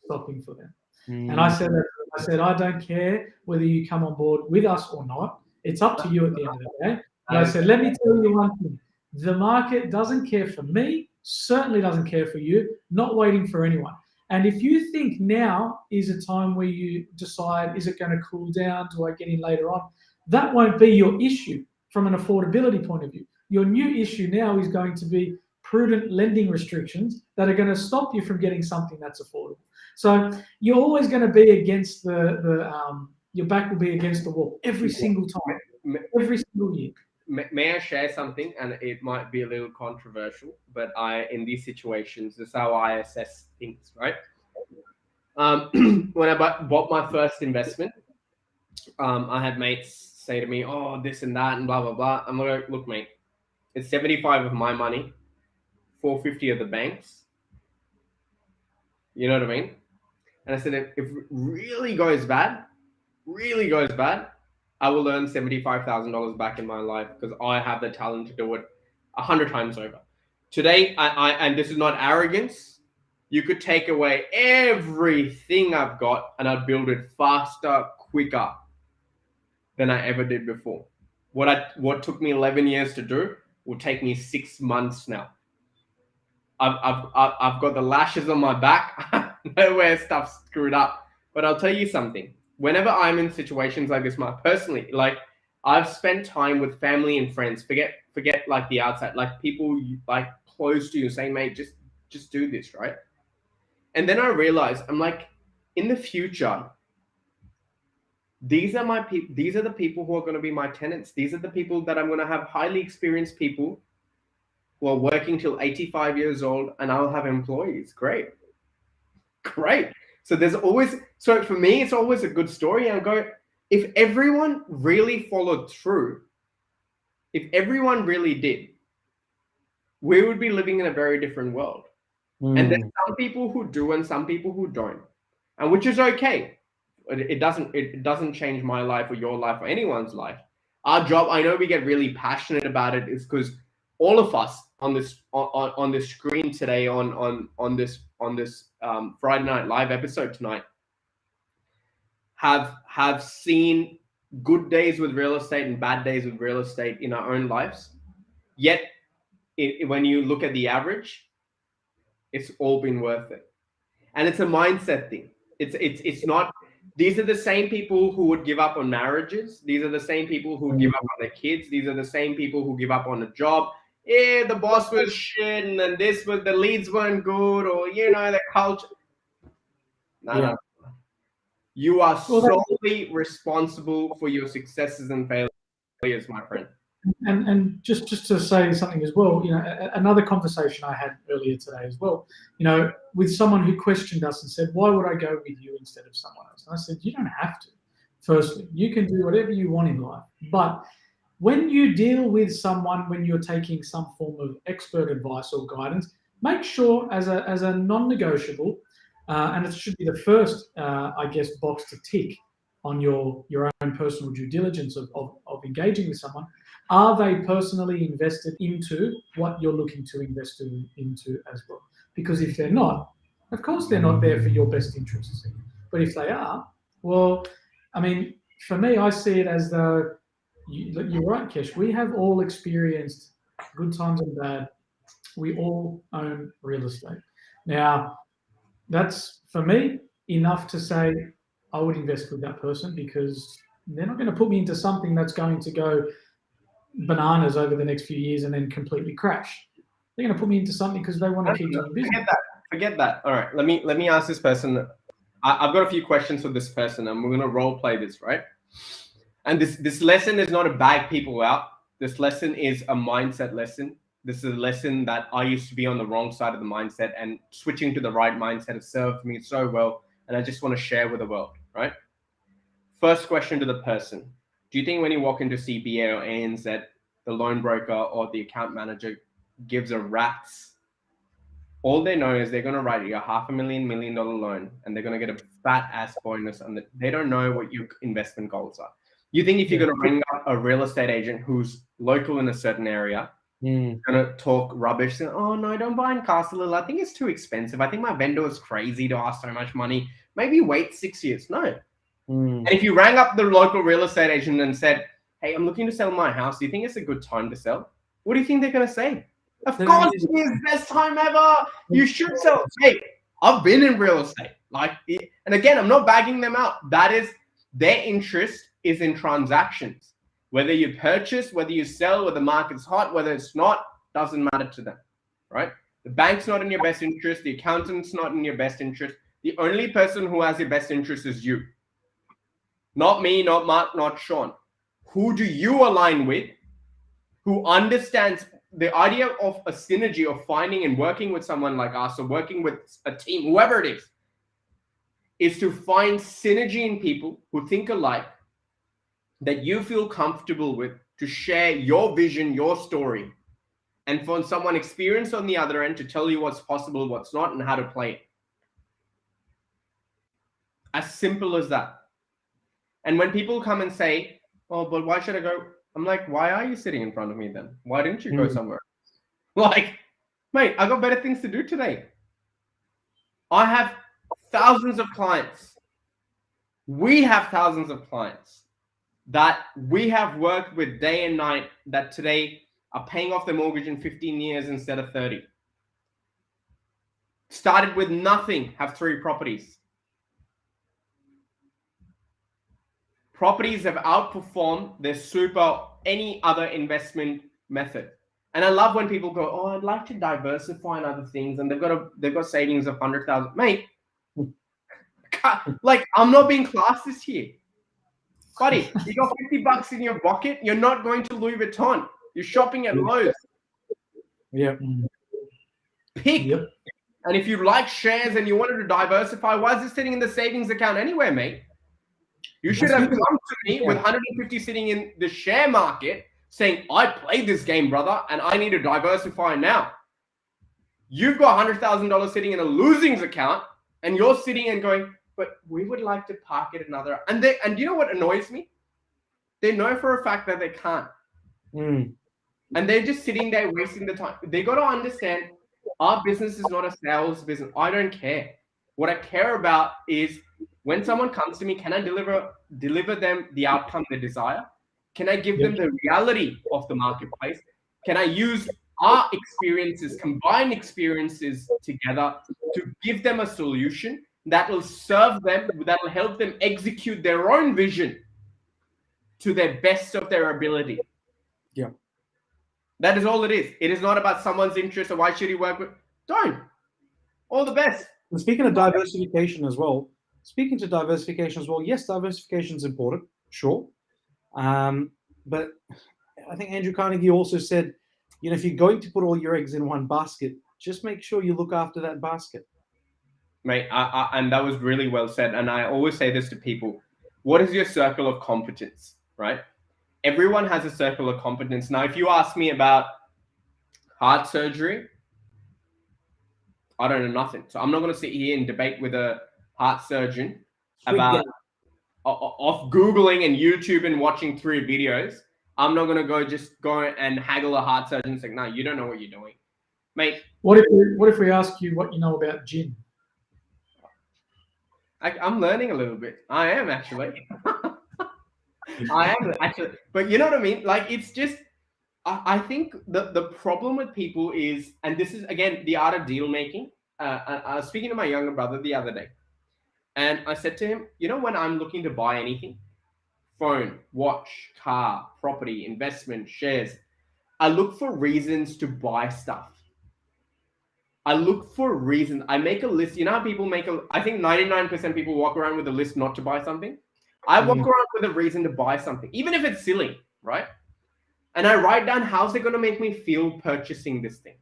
Stopping for them. And I said, I don't care whether you come on board with us or not. It's up to you at the end of the day. And I said, let me tell you one thing. The market doesn't care for me, certainly doesn't care for you, not waiting for anyone. And if you think now is a time where you decide, is it going to cool down? Do I get in later on? That won't be your issue from an affordability point of view. Your new issue now is going to be prudent lending restrictions that are going to stop you from getting something that's affordable. So you're always going to be against your back will be against the wall every single time, every single year. May I share something? And it might be a little controversial, but in these situations, this is how I assess things, right? When I bought my first investment, I had mates say to me, oh, this and that and blah, blah, blah. I'm like, look, mate, it's 75 of my money, 450 of the bank's. You know what I mean? And I said, if it really goes bad, I will earn $75,000 back in my life because I have the talent to do it 100 times over. Today, and this is not arrogance, you could take away everything I've got and I'd build it faster, quicker than I ever did before. What took me 11 years to do will take me 6 months now. I've got the lashes on my back. I know where stuff's screwed up. But I'll tell you something. Whenever I'm in situations like this, personally, like I've spent time with family and friends. Forget like the outside, like people like close to you saying, mate, just do this, right? And then I realized, I'm like, in the future, these are the people who are going to be my tenants. These are the people that I'm going to have highly experienced people who are working till 85 years old, and I'll have employees. Great. So for me, it's always a good story. And I go, if everyone really followed through, if everyone really did, we would be living in a very different world. And there's some people who do and some people who don't, and which is okay. It doesn't change my life or your life or anyone's life. Our job, I know we get really passionate about it, is because all of us on this screen today, on this Friday Night Live episode tonight, have seen good days with real estate and bad days with real estate in our own lives. Yet, when you look at the average, it's all been worth it. And it's a mindset thing. It's not. These are the same people who would give up on marriages. These are the same people who give up on their kids. These are the same people who give up on a job. Yeah, the boss was shit, and then the leads weren't good, or the culture. No. You are solely responsible for your successes and failures, my friend. And just to say something as well, another conversation I had earlier today as well, with someone who questioned us and said, why would I go with you instead of someone else? And I said, you don't have to. Firstly, you can do whatever you want in life. But when you deal with someone, when you're taking some form of expert advice or guidance, make sure as a non-negotiable, and it should be the first, box to tick on your own personal due diligence of engaging with someone. Are they personally invested into what you're looking to invest into as well? Because if they're not, of course they're not there for your best interests. But if they are, well, I mean, for me, I see it as though, you're right, Kesh, we have all experienced good times and bad. We all own real estate. Now, that's, for me, enough to say I would invest with that person, because they're not going to put me into something that's going to go bananas over the next few years and then completely crash. They're going to put me into something because they want to keep doing business. Forget that. All right, let me ask this person. I've got a few questions for this person, and we're going to role play this, right? And this lesson is not to bag people out. This lesson is a mindset lesson. This is a lesson that I used to be on the wrong side of the mindset, and switching to the right mindset has served me so well, and I just want to share with the world, right? First question to the person. Do you think when you walk into CPA or ANZ, the loan broker or the account manager gives a rat's? All they know is they're going to write you a $500,000 $1 million loan, and they're going to get a fat ass bonus, and they don't know what your investment goals are. You think if you're going to ring up a real estate agent who's local in a certain area, going to talk rubbish, saying, oh no, don't buy in Castle. I think it's too expensive. I think my vendor is crazy to ask so much money. Maybe wait 6 years. No. And if you rang up the local real estate agent and said, hey, I'm looking to sell my house, do you think it's a good time to sell? What do you think they're going to say? Of course it is. Best time ever. You should sell. Hey, I've been in real estate. And again, I'm not bagging them out. That is, their interest is in transactions. Whether you purchase, whether you sell, whether the market's hot, whether it's not, doesn't matter to them, right? The bank's not in your best interest. The accountant's not in your best interest. The only person who has your best interest is you. Not me, not Mark, not Sean. Who do you align with? Who understands the idea of a synergy of finding and working with someone like us, or working with a team, whoever it is to find synergy in people who think alike, that you feel comfortable with, to share your vision, your story, and for someone experienced on the other end to tell you what's possible, what's not, and how to play it. As simple as that. And when people come and say, oh, but why should I go? I'm like, why are you sitting in front of me then? Why didn't you go somewhere? Like, mate, I got better things to do today. I have thousands of clients. We have thousands of clients. that we have worked with day and night that today are paying off their mortgage in 15 years instead of 30. Started with nothing, have 3 properties. Properties have outperformed their super any other investment method. And I love when people go, "Oh, I'd like to diversify in other things," and they've got savings of 100,000. Mate, like I'm not being classist here, buddy. You got $50 in your pocket. You're not going to Louis Vuitton. You're shopping at Lowe's. Yeah. Pick. Yep. And if you like shares and you wanted to diversify, why is it sitting in the savings account anywhere, mate? You should have come to me with 150 sitting in the share market saying, "I played this game, brother, and I need to diversify now." You've got $100,000 sitting in a losings account, and you're sitting and going, "But we would like to park it another." And do you know what annoys me? They know for a fact that they can't. And they're just sitting there wasting the time. They got to understand our business is not a sales business. I don't care. What I care about is when someone comes to me, can I deliver them the outcome they desire? Can I give them the reality of the marketplace? Can I use our experiences, combined experiences together to give them a solution that will serve them, that will help them execute their own vision to the best of their ability? Yeah. That is all it is. It is not about someone's interest or why should he work with. Don't. All the best. And speaking of diversification as well, yes, diversification is important, sure. But I think Andrew Carnegie also said, if you're going to put all your eggs in one basket, just make sure you look after that basket. Mate, and that was really well said. And I always say this to people. What is your circle of competence, right? Everyone has a circle of competence. Now, if you ask me about heart surgery, I don't know nothing. So I'm not going to sit here and debate with a heart surgeon about of Googling and YouTube and watching 3 videos. I'm not going to go and haggle a heart surgeon and say, "No, you don't know what you're doing." Mate. What if we ask you what you know about gin? I'm learning a little bit. I am actually. But you know what I mean? Like, it's just, I think the problem with people is, and this is, again, the art of deal making. I was speaking to my younger brother the other day, and I said to him, when I'm looking to buy anything, phone, watch, car, property, investment, shares, I look for reasons to buy stuff. I look for reasons. I make a list. You know how people I think 99% of people walk around with a list not to buy something. I walk around with a reason to buy something, even if it's silly, right? And I write down how's it going to make me feel purchasing this thing.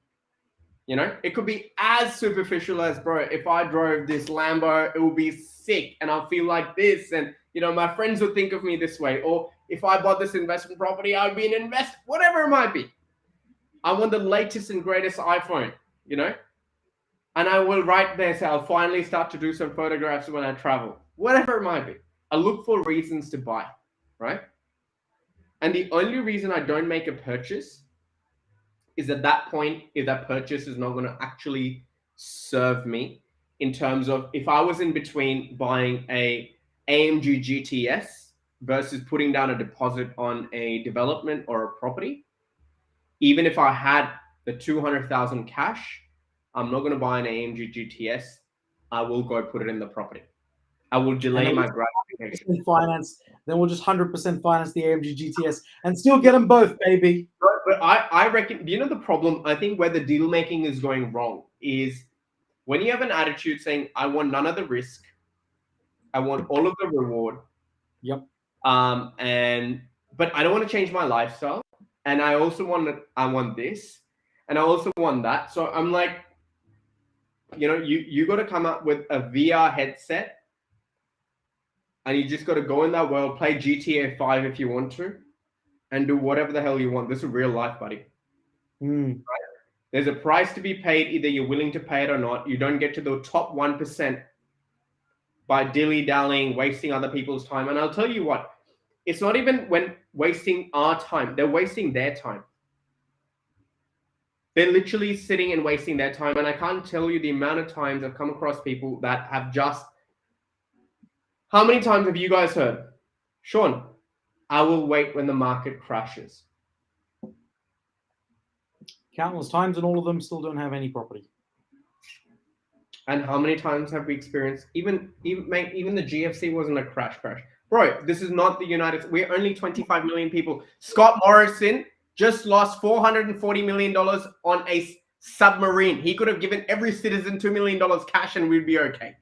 It could be as superficial as, bro, if I drove this Lambo, it would be sick and I'll feel like this. And, my friends would think of me this way. Or if I bought this investment property, I would be an investor, whatever it might be. I want the latest and greatest iPhone, and I will write there, so I'll finally start to do some photographs when I travel, whatever it might be. I look for reasons to buy, right? And the only reason I don't make a purchase is at that point, if that purchase is not going to actually serve me in terms of, if I was in between buying a AMG GTS versus putting down a deposit on a development or a property, even if I had the 200,000 cash, I'm not going to buy an AMG GTS. I will go put it in the property. I will delay my gratification. Finance, then we'll just 100% finance the AMG GTS and still get them both, baby. But I reckon, the problem, I think where the deal making is going wrong is when you have an attitude saying, I want none of the risk, I want all of the reward. Yep. But I don't want to change my lifestyle. And I also want this, and I also want that. So I'm like, you got to come up with a VR headset, and you just got to go in that world, play GTA 5 if you want to, and do whatever the hell you want. This is real life, buddy. Right? There's a price to be paid. Either you're willing to pay it or not. You don't get to the top 1% by dilly-dallying, wasting other people's time. And I'll tell you what, it's not even when wasting our time. They're wasting their time. They're literally sitting and wasting their time. And I can't tell you the amount of times I've come across people that have just... How many times have you guys heard, Sean, I will wait when the market crashes. Countless times, and all of them still don't have any property. And how many times have we experienced? Even the GFC wasn't a crash. Bro, this is not the United. We're only 25 million people. Scott Morrison just lost $440 million on a submarine. He could have given every citizen $2 million cash and we'd be okay.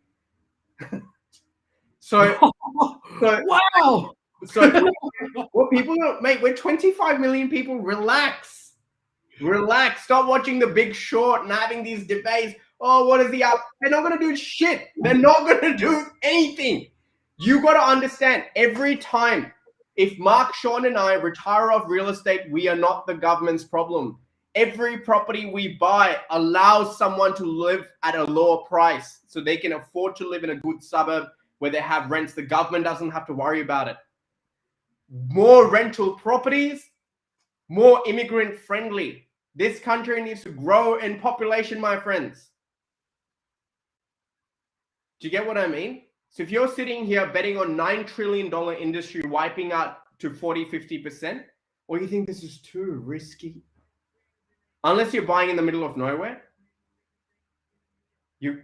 So wow. So what people don't, mate, we're 25 million people. Relax. Stop watching The Big Short and having these debates. Oh, what is the up? They're not going to do shit. They're not going to do anything. You got to understand, every time, if Marc, Sean, and I retire off real estate, we are not the government's problem. Every property we buy allows someone to live at a lower price so they can afford to live in a good suburb where they have rents. The government doesn't have to worry about it. More rental properties, more immigrant friendly. This country needs to grow in population, my friends. Do you get what I mean? So if you're sitting here betting on $9 trillion industry wiping out to 40, 50%, or you think this is too risky, unless you're buying in the middle of nowhere, you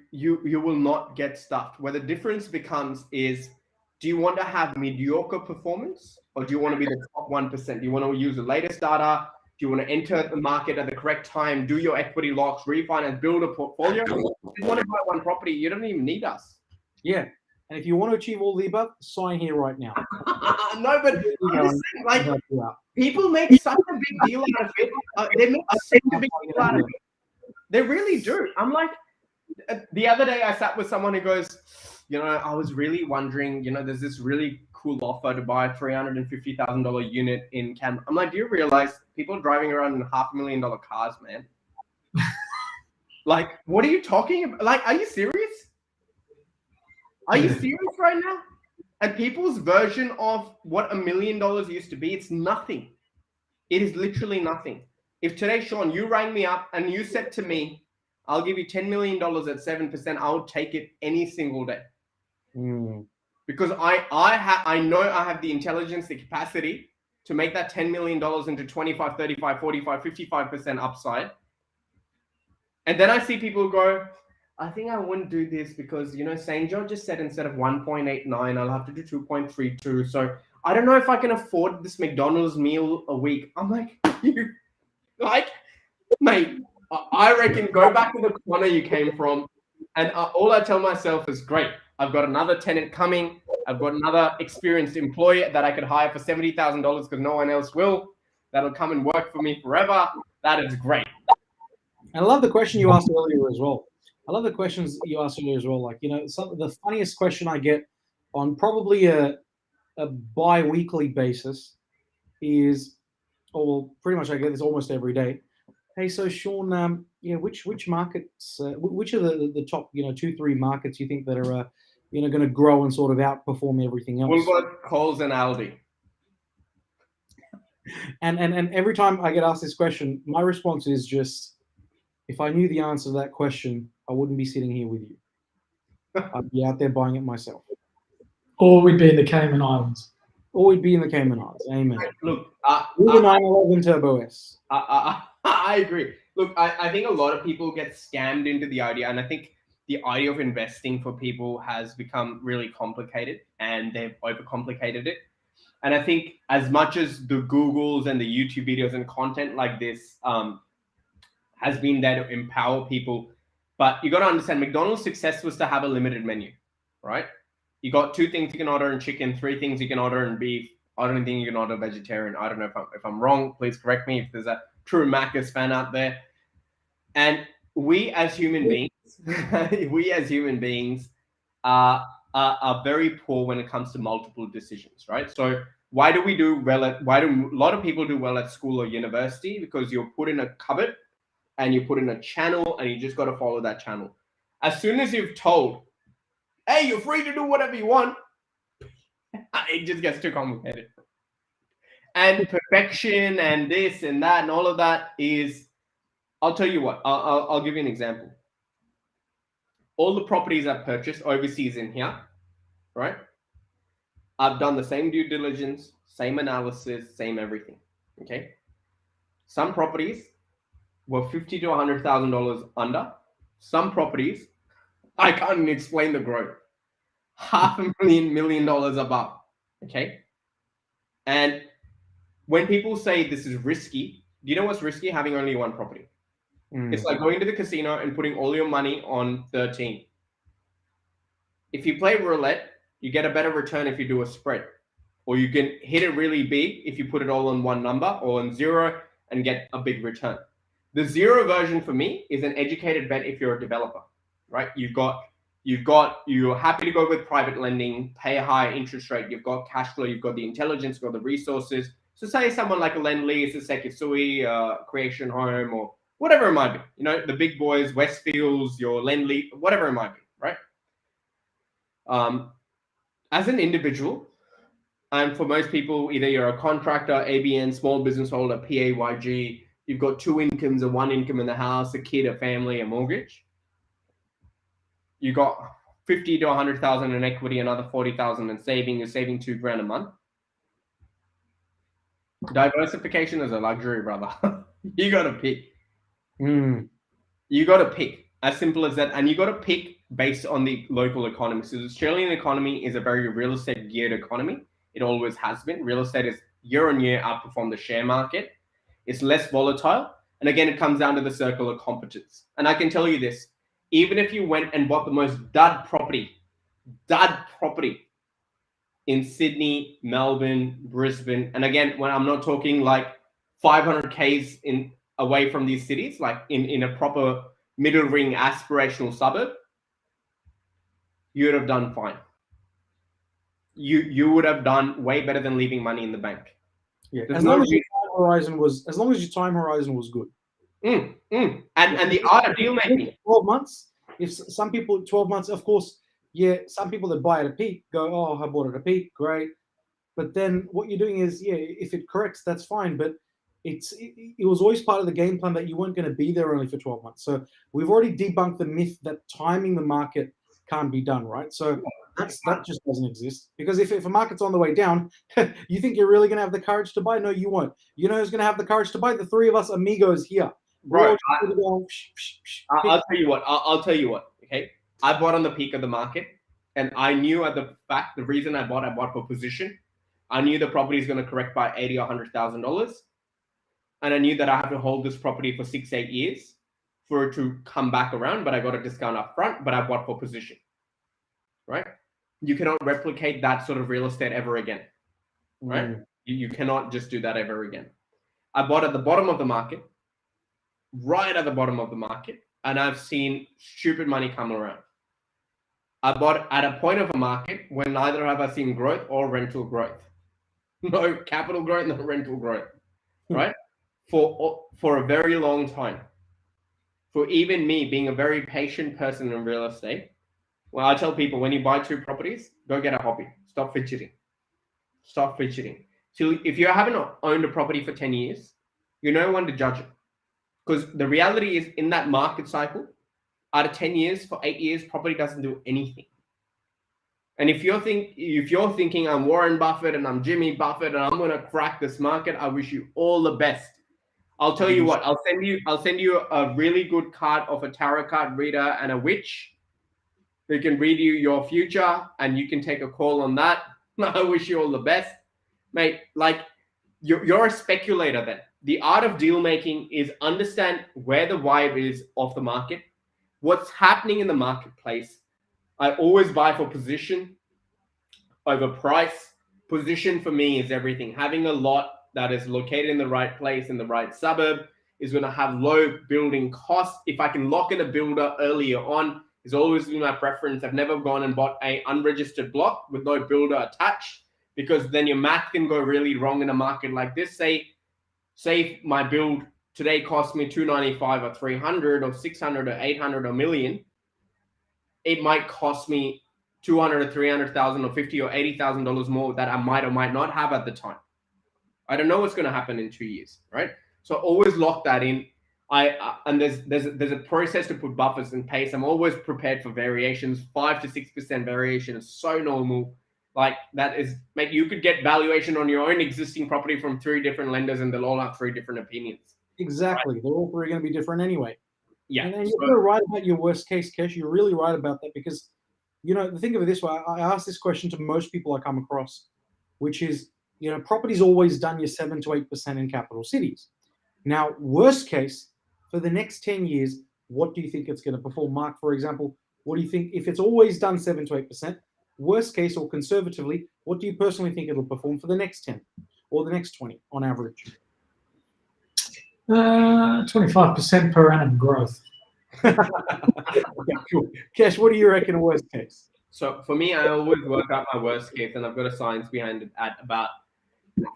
will not get stuffed. Where the difference becomes is, do you want to have mediocre performance or do you want to be the top 1%? Do you want to use the latest data? Do you want to enter the market at the correct time, do your equity locks, refinance, build a portfolio? If you want to buy one property, you don't even need us. Yeah. And if you want to achieve all the above, sign here right now. No, but I'm just saying, like, people make such a big deal out of it. They make such a big deal out of it. They really do. I'm like, the other day I sat with someone who goes, you know, I was really wondering, you know, there's this really cool offer to buy a $350,000 unit in Canberra. I'm like, do you realize people are driving around in $500,000 cars, man? Like, what are you talking about? Like, are you serious? Are you serious right now? And people's version of what $1 million used to be, it's nothing. It is literally nothing. If today, Sean, you rang me up and you said to me, I'll give you $10 million at 7%, I'll take it any single day. Because I know I have the intelligence, the capacity to make that $10 million into 25, 35, 45, 55% upside. And then I see people go, I think I wouldn't do this because, you know, St. John just said instead of 1.89, I'll have to do 2.32. So I don't know if I can afford this McDonald's meal a week. I'm like, mate, I reckon go back to the corner you came from. And all I tell myself is, great, I've got another tenant coming. I've got another experienced employee that I could hire for $70,000 because no one else will. That'll come and work for me forever. That is great. And I love the question you asked earlier as well. Like, you know, the funniest question I get on probably a bi-weekly basis is, or pretty much I get this almost every day. Hey, so Sean, which markets, which are the top, 2-3 markets you think that are, going to grow and sort of outperform everything else? Woolworths, Coles, and Aldi. And every time I get asked this question, my response is just, if I knew the answer to that question, I wouldn't be sitting here with you. I'd be out there buying it myself. Or we'd be in the Cayman Islands. Amen. Look, with the 911 Turbo S. I agree. Look, I think a lot of people get scammed into the idea, and I think the idea of investing for people has become really complicated, and they've overcomplicated it. And I think as much as the Googles and the YouTube videos and content like this has been there to empower people, but you got to understand, McDonald's success was to have a limited menu, right? You got 2 things you can order in chicken, 3 things you can order in beef. I don't think you can order vegetarian. I don't know if I'm wrong. Please correct me if there's a true Macca's fan out there. And we as human beings, are very poor when it comes to multiple decisions, right? So why do a lot of people do well at school or university? Because you're put in a cupboard and you put in a channel and you just got to follow that channel. As soon as you've told, hey, you're free to do whatever you want, it just gets too complicated. And perfection and this and that and all of that is, I'll tell you what, I'll give you an example. All the properties I've purchased overseas in here, right? I've done the same due diligence, same analysis, same everything. Okay. Some properties were $50,000 to $100,000 under. Some properties, I can't even explain the growth. $500,000, $1 million above. Okay. And when people say this is risky, do you know what's risky? Having only one property. It's like going to the casino and putting all your money on 13. If you play roulette, you get a better return if you do a spread. Or you can hit it really big if you put it all on one number or on zero and get a big return. The zero version for me is an educated bet if you're a developer, right? You're happy to go with private lending, pay a higher interest rate, you've got cash flow, you've got the intelligence, you've got the resources. So say someone like a Lend-Lease, a Sekisui, Creation Home, or whatever it might be, you know, the big boys, Westfields, your Lend-Lease, whatever it might be, right? As an individual, and for most people, either you're a contractor, ABN, small business holder, PAYG, you've got two incomes, or one income in the house, a kid, a family, a mortgage. You got 50 to 100,000 in equity, another 40,000 in saving. You're saving $2,000 a month. Diversification is a luxury, brother. You got to pick. You got to pick. As simple as that. And you got to pick based on the local economy. So the Australian economy is a very real estate geared economy. It always has been. Real estate is year on year outperformed the share market. It's less volatile. And again, it comes down to the circle of competence. And I can tell you this, even if you went and bought the most dud property in Sydney, Melbourne, Brisbane, and again, when I'm not talking like 500 Ks away from these cities, like in a proper middle ring aspirational suburb, you would have done fine. You would have done way better than leaving money in the bank. Yeah, as long as your time horizon was good. And the art of deal making. 12 months. If some people 12 months, of course, yeah, some people that buy at a peak go, oh, I bought at a peak, great. But then what you're doing is, yeah, if it corrects, that's fine. But it was always part of the game plan that you weren't going to be there only for 12 months. So we've already debunked the myth that timing the market can't be done, right? So that just doesn't exist. Because if a market's on the way down, you think you're really going to have the courage to buy? No, you won't. You know who's going to have the courage to buy? The three of us amigos here. Bro, I'll tell you what. I'll tell you what. Okay, I bought on the peak of the market, and I knew the reason I bought for position. I knew the property is going to correct by $80,000 or $100,000, and I knew that I have to hold this property for 6-8 years for it to come back around. But I got a discount up front. But I bought for position. Right? You cannot replicate that sort of real estate ever again. Right? You cannot just do that ever again. I bought at the bottom of the market. Right at the bottom of the market, and I've seen stupid money come around. I bought at a point of a market when neither have I seen growth or rental growth. No capital growth, no rental growth, right? For a very long time. For even me being a very patient person in real estate, well, I tell people when you buy two properties, go get a hobby. Stop fidgeting. So if you haven't owned a property for 10 years, you're no one to judge it. Because the reality is, in that market cycle, out of 10 years, for 8 years, property doesn't do anything. And if you're thinking I'm Warren Buffett and I'm Jimmy Buffett and I'm going to crack this market, I wish you all the best. I'll tell you what. I'll send you a really good card of a tarot card reader and a witch who can read you your future, and you can take a call on that. I wish you all the best, mate. Like you're a speculator then. The art of deal making is understand where the vibe is of the market, what's happening in the marketplace. I always buy for position over price. Position for me is everything. Having a lot that is located in the right place, in the right suburb, is going to have low building costs. If I can lock in a builder earlier on, is always been my preference. I've never gone and bought a unregistered block with no builder attached, because then your math can go really wrong in a market like this. Say my build today cost me $295 or $300 or $600 or $800 or $1 million. It might cost me $200 or $300,000 or $50,000 or $80,000 more that I might or might not have at the time. I don't know what's going to happen in 2 years, right? So always lock that in. And there's a process to put buffers in pace. I'm always prepared for variations. 5 to 6% variation is so normal. Like that is, mate, you could get valuation on your own existing property from 3 different lenders and they'll all have 3 different opinions. Exactly. Right. They're all 3 going to be different anyway. Yeah. And you're right about your worst case, Kesh. You're really right about that because, think of it this way. I ask this question to most people I come across, which is, property's always done your 7 to 8% in capital cities. Now, worst case, for the next 10 years, what do you think it's going to perform? Mark, for example, what do you think, if it's always done 7 to 8%, worst case or conservatively, what do you personally think it'll perform for the next 10 or the next 20 on average? 25% per annum growth. Okay, cool. Kesh, what do you reckon worst case? So for me, I always work out my worst case, and I've got a science behind it at about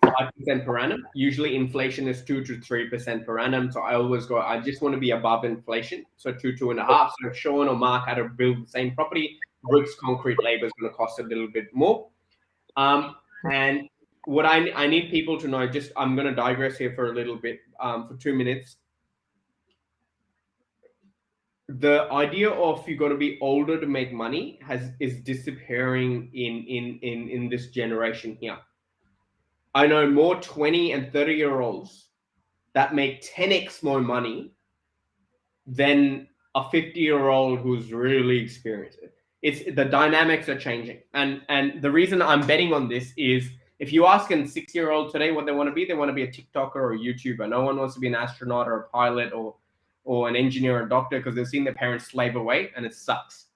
5% per annum. Usually inflation is 2 to 3% per annum. So I always go, I just want to be above inflation. So 2.5. So if Sean or Mark had to build the same property, bricks, concrete, labor is going to cost a little bit more. And what I need people to know, I'm going to digress here for a little bit, for 2 minutes. The idea of you got to be older to make money is disappearing in this generation here. I know more 20 and 30-year-olds that make 10x more money than a 50-year-old who's really experienced it. It's the dynamics are changing. And the reason I'm betting on this is if you ask a 6-year-old today what they want to be a TikToker or a YouTuber. No one wants to be an astronaut or a pilot or an engineer or a doctor because they've seen their parents slave away and it sucks.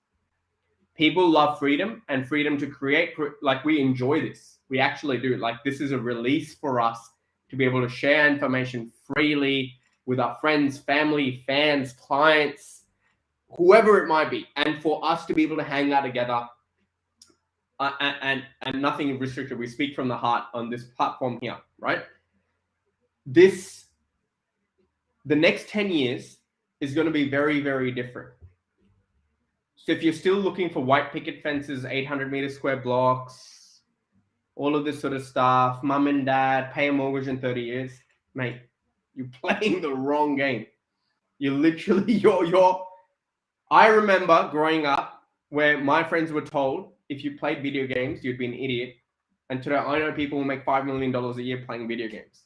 People love freedom and freedom to create. Like we enjoy this. We actually do. Like this is a release for us to be able to share information freely with our friends, family, fans, clients, whoever it might be. And for us to be able to hang out together and nothing restricted. We speak from the heart on this platform here, right? The next 10 years is going to be very, very different. So if you're still looking for white picket fences, 800-meter square blocks, all of this sort of stuff, mum and dad, pay a mortgage in 30 years, mate, you're playing the wrong game. You literally, I remember growing up where my friends were told, if you played video games, you'd be an idiot. And today I know people who make $5 million a year playing video games.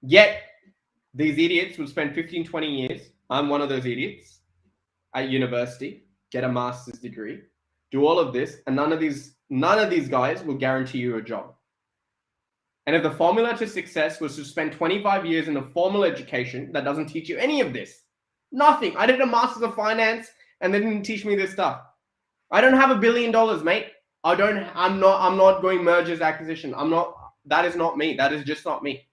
Yet, these idiots will spend 15, 20 years. I'm one of those idiots at university, get a master's degree, do all of this, and none of these guys will guarantee you a job. And if the formula to success was to spend 25 years in a formal education that doesn't teach you any of this, nothing. I did a master's of finance and they didn't teach me this stuff. I don't have $1 billion, mate. I'm not going mergers, acquisition. That is not me. That is just not me.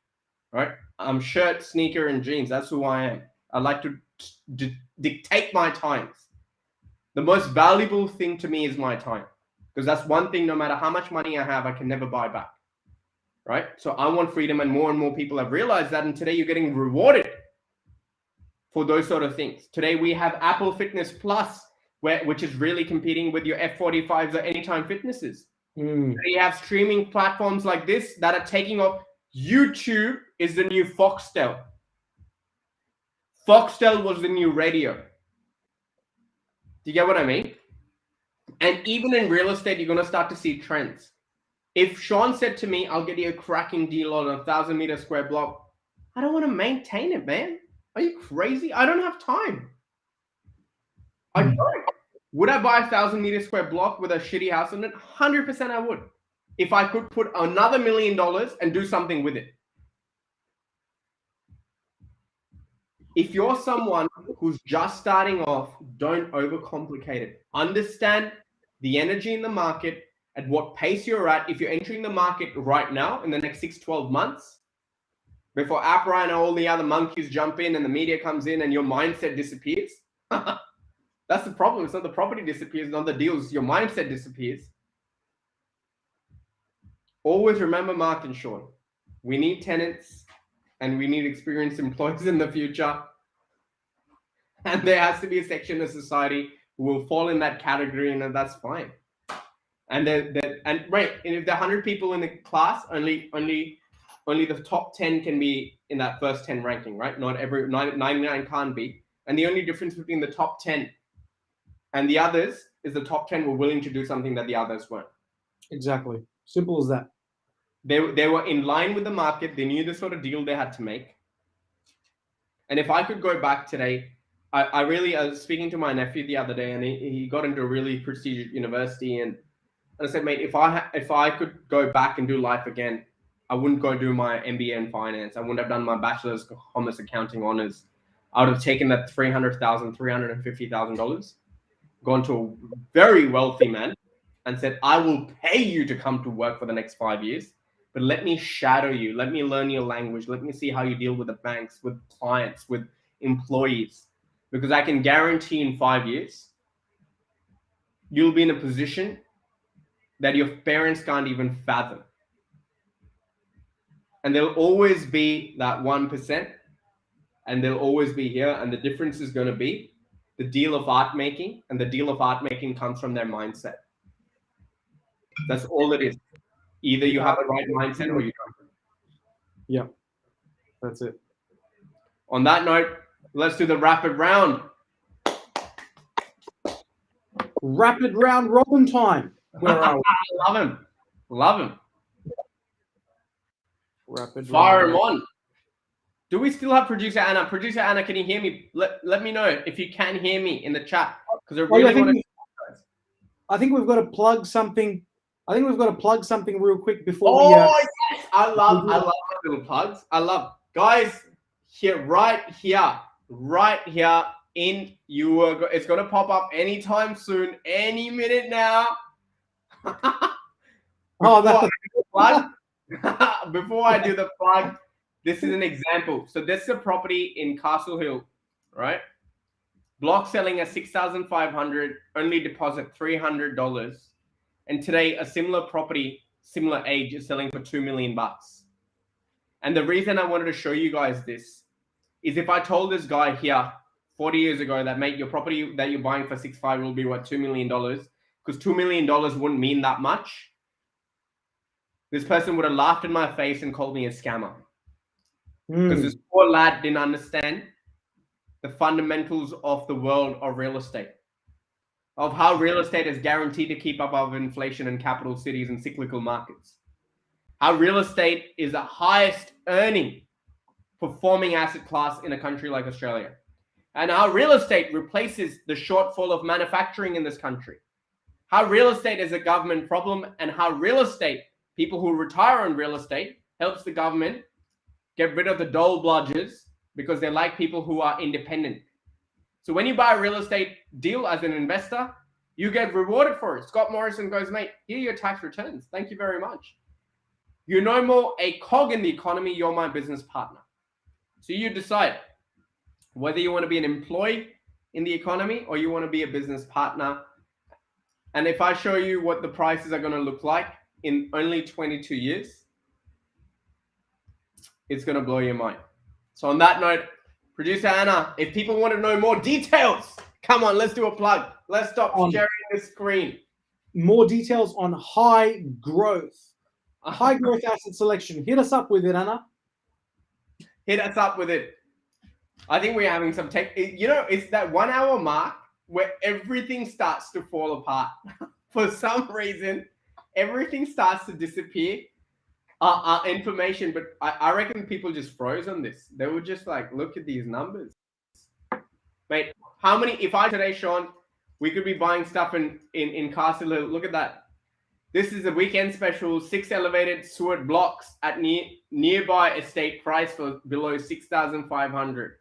Right? I'm shirt, sneaker, and jeans. That's who I am. I like to dictate my times. The most valuable thing to me is my time. Because that's one thing, no matter how much money I have, I can never buy back. Right? So I want freedom, and more people have realized that. And today you're getting rewarded for those sort of things. Today we have Apple Fitness Plus, which is really competing with your F45s or Anytime Fitnesses. You have streaming platforms like this that are taking off. YouTube is the new Foxtel. Foxtel was the new radio. Do you get what I mean? And even in real estate, you're going to start to see trends. If Sean said to me, I'll get you a cracking deal on a 1,000-meter square block, I don't want to maintain it, man. Are you crazy? I don't have time. I don't. Would I buy a 1,000-meter square block with a shitty house on it? 100% I would. If I could put another $1 million and do something with it. If you're someone who's just starting off, don't overcomplicate it. Understand the energy in the market, at what pace you're at. If you're entering the market right now in the next 6-12 months, before APRA and all the other monkeys jump in and the media comes in and your mindset disappears, that's the problem. It's not the property disappears, not the deals. Your mindset disappears. Always remember, Marc and Sean, we need tenants and we need experienced employees in the future. And there has to be a section of society who will fall in that category, and that's fine. And if there are 100 people in the class, only the top 10 can be in that first 10 ranking, right? Not 99 can't be. And the only difference between the top 10 and the others is the top 10 were willing to do something that the others weren't. Exactly. Simple as that. They were in line with the market. They knew the sort of deal they had to make. And if I could go back today, I really was speaking to my nephew the other day, and he got into a really prestigious university, and I said, mate, if I could go back and do life again, I wouldn't go do my MBA in finance. I wouldn't have done my bachelor's commerce accounting honors. I would have taken that $300,000, $350,000, gone to a very wealthy man and said, I will pay you to come to work for the next 5 years, but let me shadow you. Let me learn your language. Let me see how you deal with the banks, with clients, with employees, because I can guarantee in 5 years, you'll be in a position that your parents can't even fathom. And there'll always be that 1%, and they'll always be here. And the difference is going to be the deal of art making, and the deal of art making comes from their mindset. That's all it is. Either you have the right mindset or you don't. Yeah, that's it. On that note, let's do the rapid round. Rapid round robin time. Where are we? Love him. Rapid Fire round. him on. Do we still have producer Anna? Producer Anna, can you hear me? Let me know if you can hear me in the chat, because I really want to. I think we've got to plug something. I think we've got to plug something real quick before we. Yes, I love little plugs. I love guys here, right here. It's gonna pop up anytime soon, any minute now. Before I do the plug, this is an example. So this is a property in Castle Hill, right? Block selling at $6,500, only deposit $300. And today, a similar property, similar age, is selling for $2 million. And the reason I wanted to show you guys this is if I told this guy here 40 years ago that, mate, your property that you're buying for $6.5 million will be worth $2 million, because $2 million wouldn't mean that much, this person would have laughed in my face and called me a scammer. Because this poor lad didn't understand the fundamentals of the world of real estate, of how real estate is guaranteed to keep up with inflation in capital cities and cyclical markets. How real estate is the highest earning performing asset class in a country like Australia. And how real estate replaces the shortfall of manufacturing in this country. How real estate is a government problem, and how real estate, people who retire on real estate, helps the government get rid of the dole bludgers because they like people who are independent. So when you buy a real estate deal as an investor, you get rewarded for it. Scott Morrison goes, mate, here are your tax returns. Thank you very much. You're no more a cog in the economy. You're my business partner. So you decide whether you want to be an employee in the economy or you want to be a business partner. And if I show you what the prices are going to look like in only 22 years, it's going to blow your mind. So on that note, producer Anna, if people want to know more details, come on, let's do a plug. Let's stop sharing the screen. More details on high growth asset selection. Hit us up with it, Anna. Hit us up with it. I think we're having some tech. It's that 1 hour mark where everything starts to fall apart. For some reason, everything starts to disappear. Our information, but I reckon people just froze on this. They were just like, look at these numbers. Mate, how many, if I today, Sean, we could be buying stuff in Castle Hill. Look at that. This is a weekend special, 6 elevated Seward blocks at nearby estate price for below $6,500.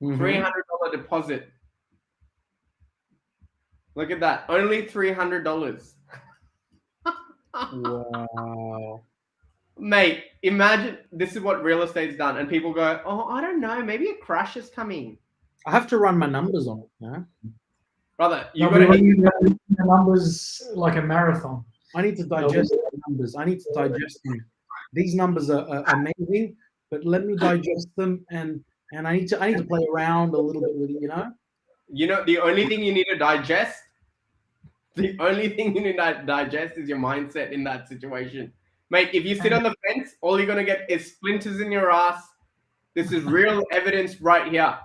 $300 deposit. Look at that. Only $300. Wow. Mate, imagine this is what real estate's done, and people go, oh, I don't know, maybe a crash is coming. I have to run my numbers on it, yeah? Brother, you got to hit the numbers like a marathon. I need to digest the numbers. I need to digest them. These numbers are amazing, but let me digest them, and I need to play around a little bit with it, you know? You know, the only thing you need to digest is your mindset in that situation. Mate, if you sit on the fence, all you're going to get is splinters in your ass. This is real evidence right here.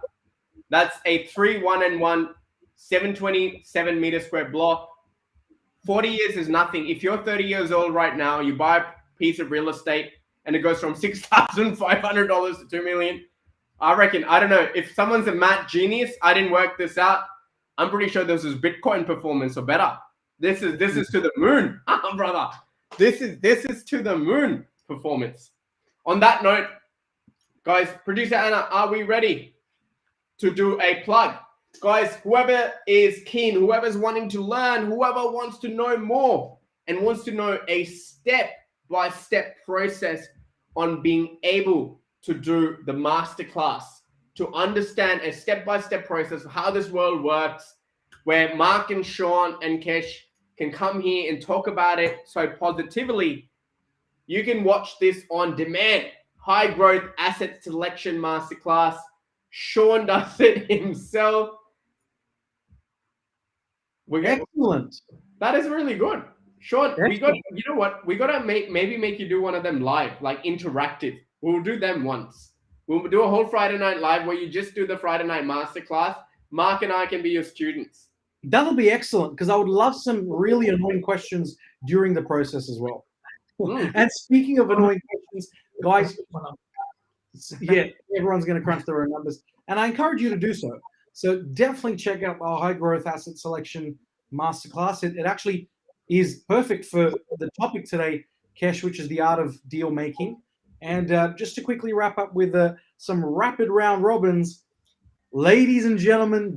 That's a 3 1-1 727 meter square block. 40 years is nothing. If you're 30 years old right now, you buy a piece of real estate and it goes from $6,500 to $2 million. I reckon, I don't know, if someone's a math genius, I didn't work this out. I'm pretty sure this is Bitcoin performance or better. This is to the moon, brother. This is to the moon performance. On that note, guys, producer Anna, are we ready to do a plug? Guys, whoever is keen, whoever's wanting to learn, whoever wants to know more and wants to know a step-by-step process on being able to do the masterclass, to understand a step-by-step process of how this world works, where Marc and Sean and Kesh can come here and talk about it so positively, you can watch this on demand. High growth asset selection masterclass. Sean does it himself. Excellent. That is really good. Sean, we got, you know what? We gotta maybe make you do one of them live, like interactive. We'll do them once. We'll do a whole Friday night live where you just do the Friday night masterclass. Marc and I can be your students. That'll be excellent, because I would love some really annoying questions during the process as well. And speaking of annoying questions, guys, yeah, everyone's going to crunch their own numbers, and I encourage you to do so. So definitely check out our high growth asset selection masterclass. It actually is perfect for the topic today, Kesh, which is the art of deal making. And just to quickly wrap up with some rapid round robins, ladies and gentlemen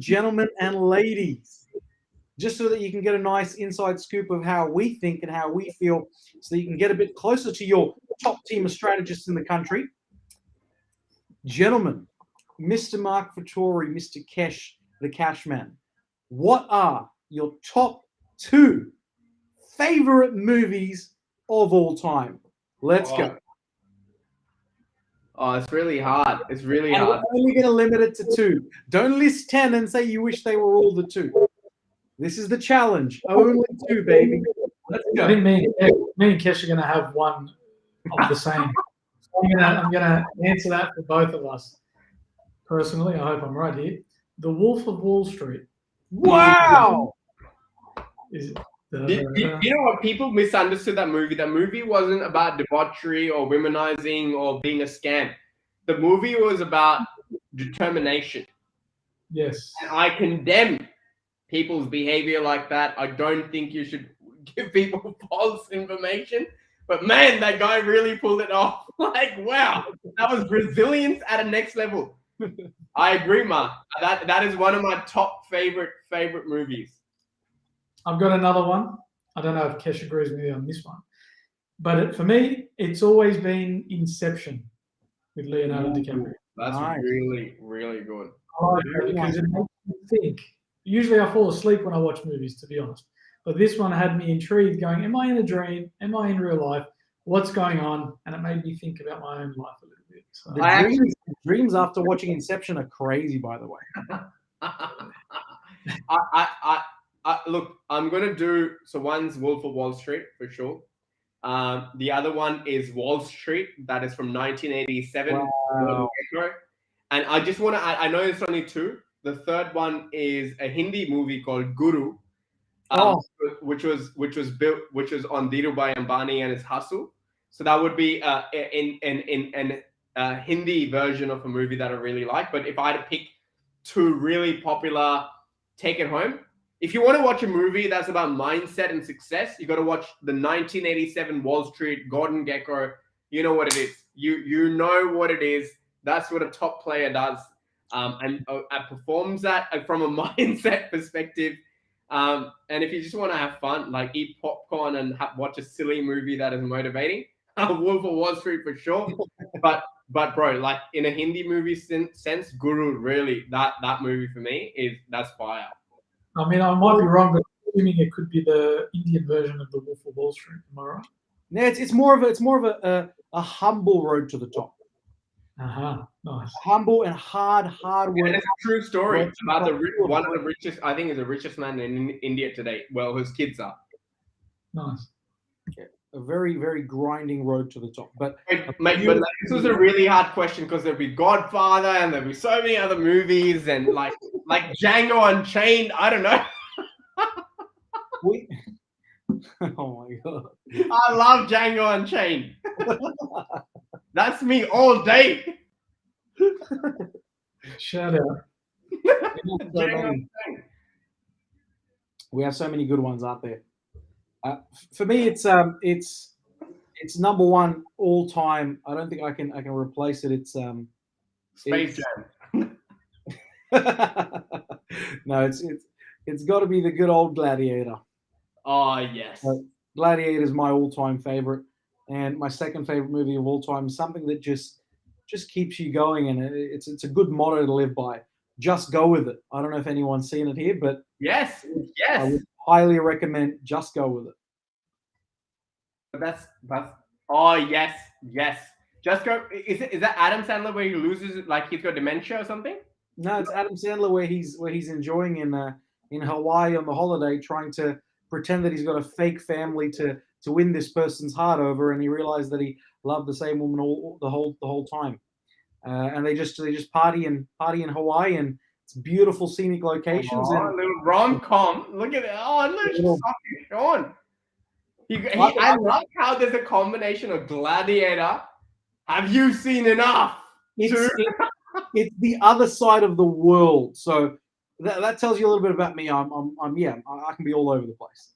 and ladies, just so that you can get a nice inside scoop of how we think and how we feel, so that you can get a bit closer to your top team of strategists in the country. Gentlemen, Mr. Marc Vettori, Mr. Kesh, the Cashman, what are your top 2 favorite movies of all time? Let's go. Oh, it's really hard. It's really hard. We're only going to limit it to 2. Don't list 10 and say you wish they were all the 2. This is the challenge. Only 2, baby. Let's go. I think me and Kesh are going to have one of the same. I'm gonna answer that for both of us. Personally, I hope I'm right here. The Wolf of Wall Street. Wow! You know what? People misunderstood that movie. That movie wasn't about debauchery or womanizing or being a scam. The movie was about determination. Yes. And I condemn people's behavior like that. I don't think you should give people false information. But man, that guy really pulled it off. Like, wow, that was resilience at a next level. I agree, Marc. That is one of my top favorite movies. I've got another one. I don't know if Kesh agrees with me on this one, but for me, it's always been Inception with Leonardo DiCaprio. That's really, really good. I like that because it makes me think. Usually, I fall asleep when I watch movies, to be honest. But this one had me intrigued, going, am I in a dream? Am I in real life? What's going on? And it made me think about my own life a little bit. So. The dreams after watching Inception are crazy, by the way. Look, I'm going to do, so one's Wolf of Wall Street, for sure. The other one is Wall Street. That is from 1987. Wow. And I just want to add, I know it's only 2. The third one is a Hindi movie called Guru. Which was on Dhirubhai Ambani and his hustle. So that would be in Hindi version of a movie that I really like. But if I had to pick 2 really popular, take it home. If you want to watch a movie that's about mindset and success, you got to watch the 1987 Wall Street, Gordon Gekko. You know what it is. You know what it is. That's what a top player does, and performs that from a mindset perspective. And if you just want to have fun, like eat popcorn and watch a silly movie that is motivating, Wolf of Wall Street for sure. But bro, like in a Hindi movie sense, Guru, really, that movie for me that's fire. I mean, I might be wrong, but assuming it could be the Indian version of the Wolf of Wall Street. Am I right? Yeah, it's more of a humble road to the top. Nice. Humble and hard work. And it's a true story about one of the richest, I think is the richest man in India today. Well, his kids are. Nice. Yeah, a very, very grinding road to the top. But this was a really hard question because there'd be Godfather and there'd be so many other movies and like like Django Unchained. I don't know. Oh my god! I love Django Unchained. That's me all day. Shout out. We have so many good ones out there. For me, it's number one all time. I don't think I can replace it. It's Space Jam. No, it's got to be the good old Gladiator. Oh yes. Gladiator is my all-time favorite, and my second favorite movie of all time is something that just keeps you going, and it's a good motto to live by. Just go with it. I don't know if anyone's seen it here, but Yes. I would highly recommend just go with it. That's oh yes. Just go. Is that Adam Sandler where he loses it, like he's got dementia or something? No, it's Adam Sandler where he's enjoying in Hawaii on the holiday, trying to pretend that he's got a fake family to win this person's heart over, and he realized that he loved the same woman the whole time. And they just party in Hawaii, and it's beautiful scenic locations. Oh, a little rom-com. Look at it. Oh, look, Sean. I love how there's a combination of Gladiator. Have you seen enough? It's the other side of the world. So that tells you a little bit about me. I can be all over the place.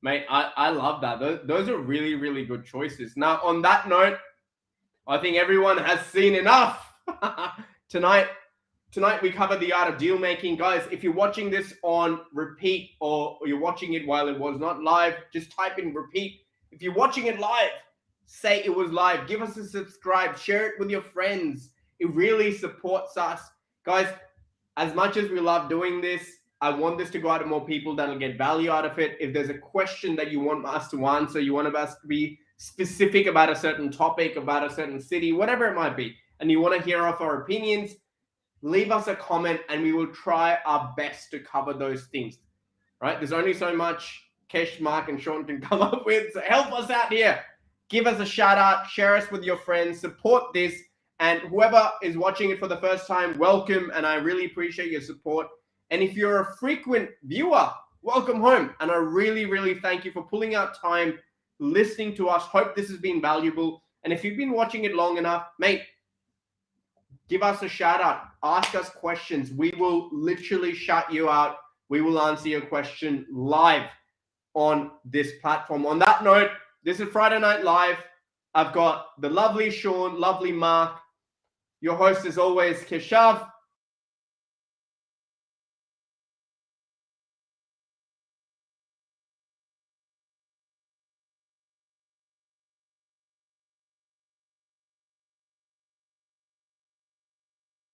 Mate, I love that. Those are really, really good choices. Now, on that note, I think everyone has seen enough. Tonight we covered the art of deal making. Guys, if you're watching this on repeat or you're watching it while it was not live, just type in repeat. If you're watching it live, say it was live. Give us a subscribe. Share it with your friends. It really supports us. Guys, as much as we love doing this, I want this to go out to more people that'll get value out of it. If there's a question that you want us to answer, you want us to be specific about a certain topic, about a certain city, whatever it might be, and you want to hear off our opinions, leave us a comment and we will try our best to cover those things. Right? There's only so much Kesh, Marc, and Sean can come up with. So help us out here. Give us a shout out. Share us with your friends. Support this. And whoever is watching it for the first time, welcome. And I really appreciate your support. And if you're a frequent viewer, welcome home. And I really, really thank you for pulling out time, listening to us. Hope this has been valuable. And if you've been watching it long enough, mate, give us a shout out. Ask us questions. We will literally shout you out. We will answer your question live on this platform. On that note, this is Friday Night Live. I've got the lovely Sean, lovely Marc. Your host is always Keshav.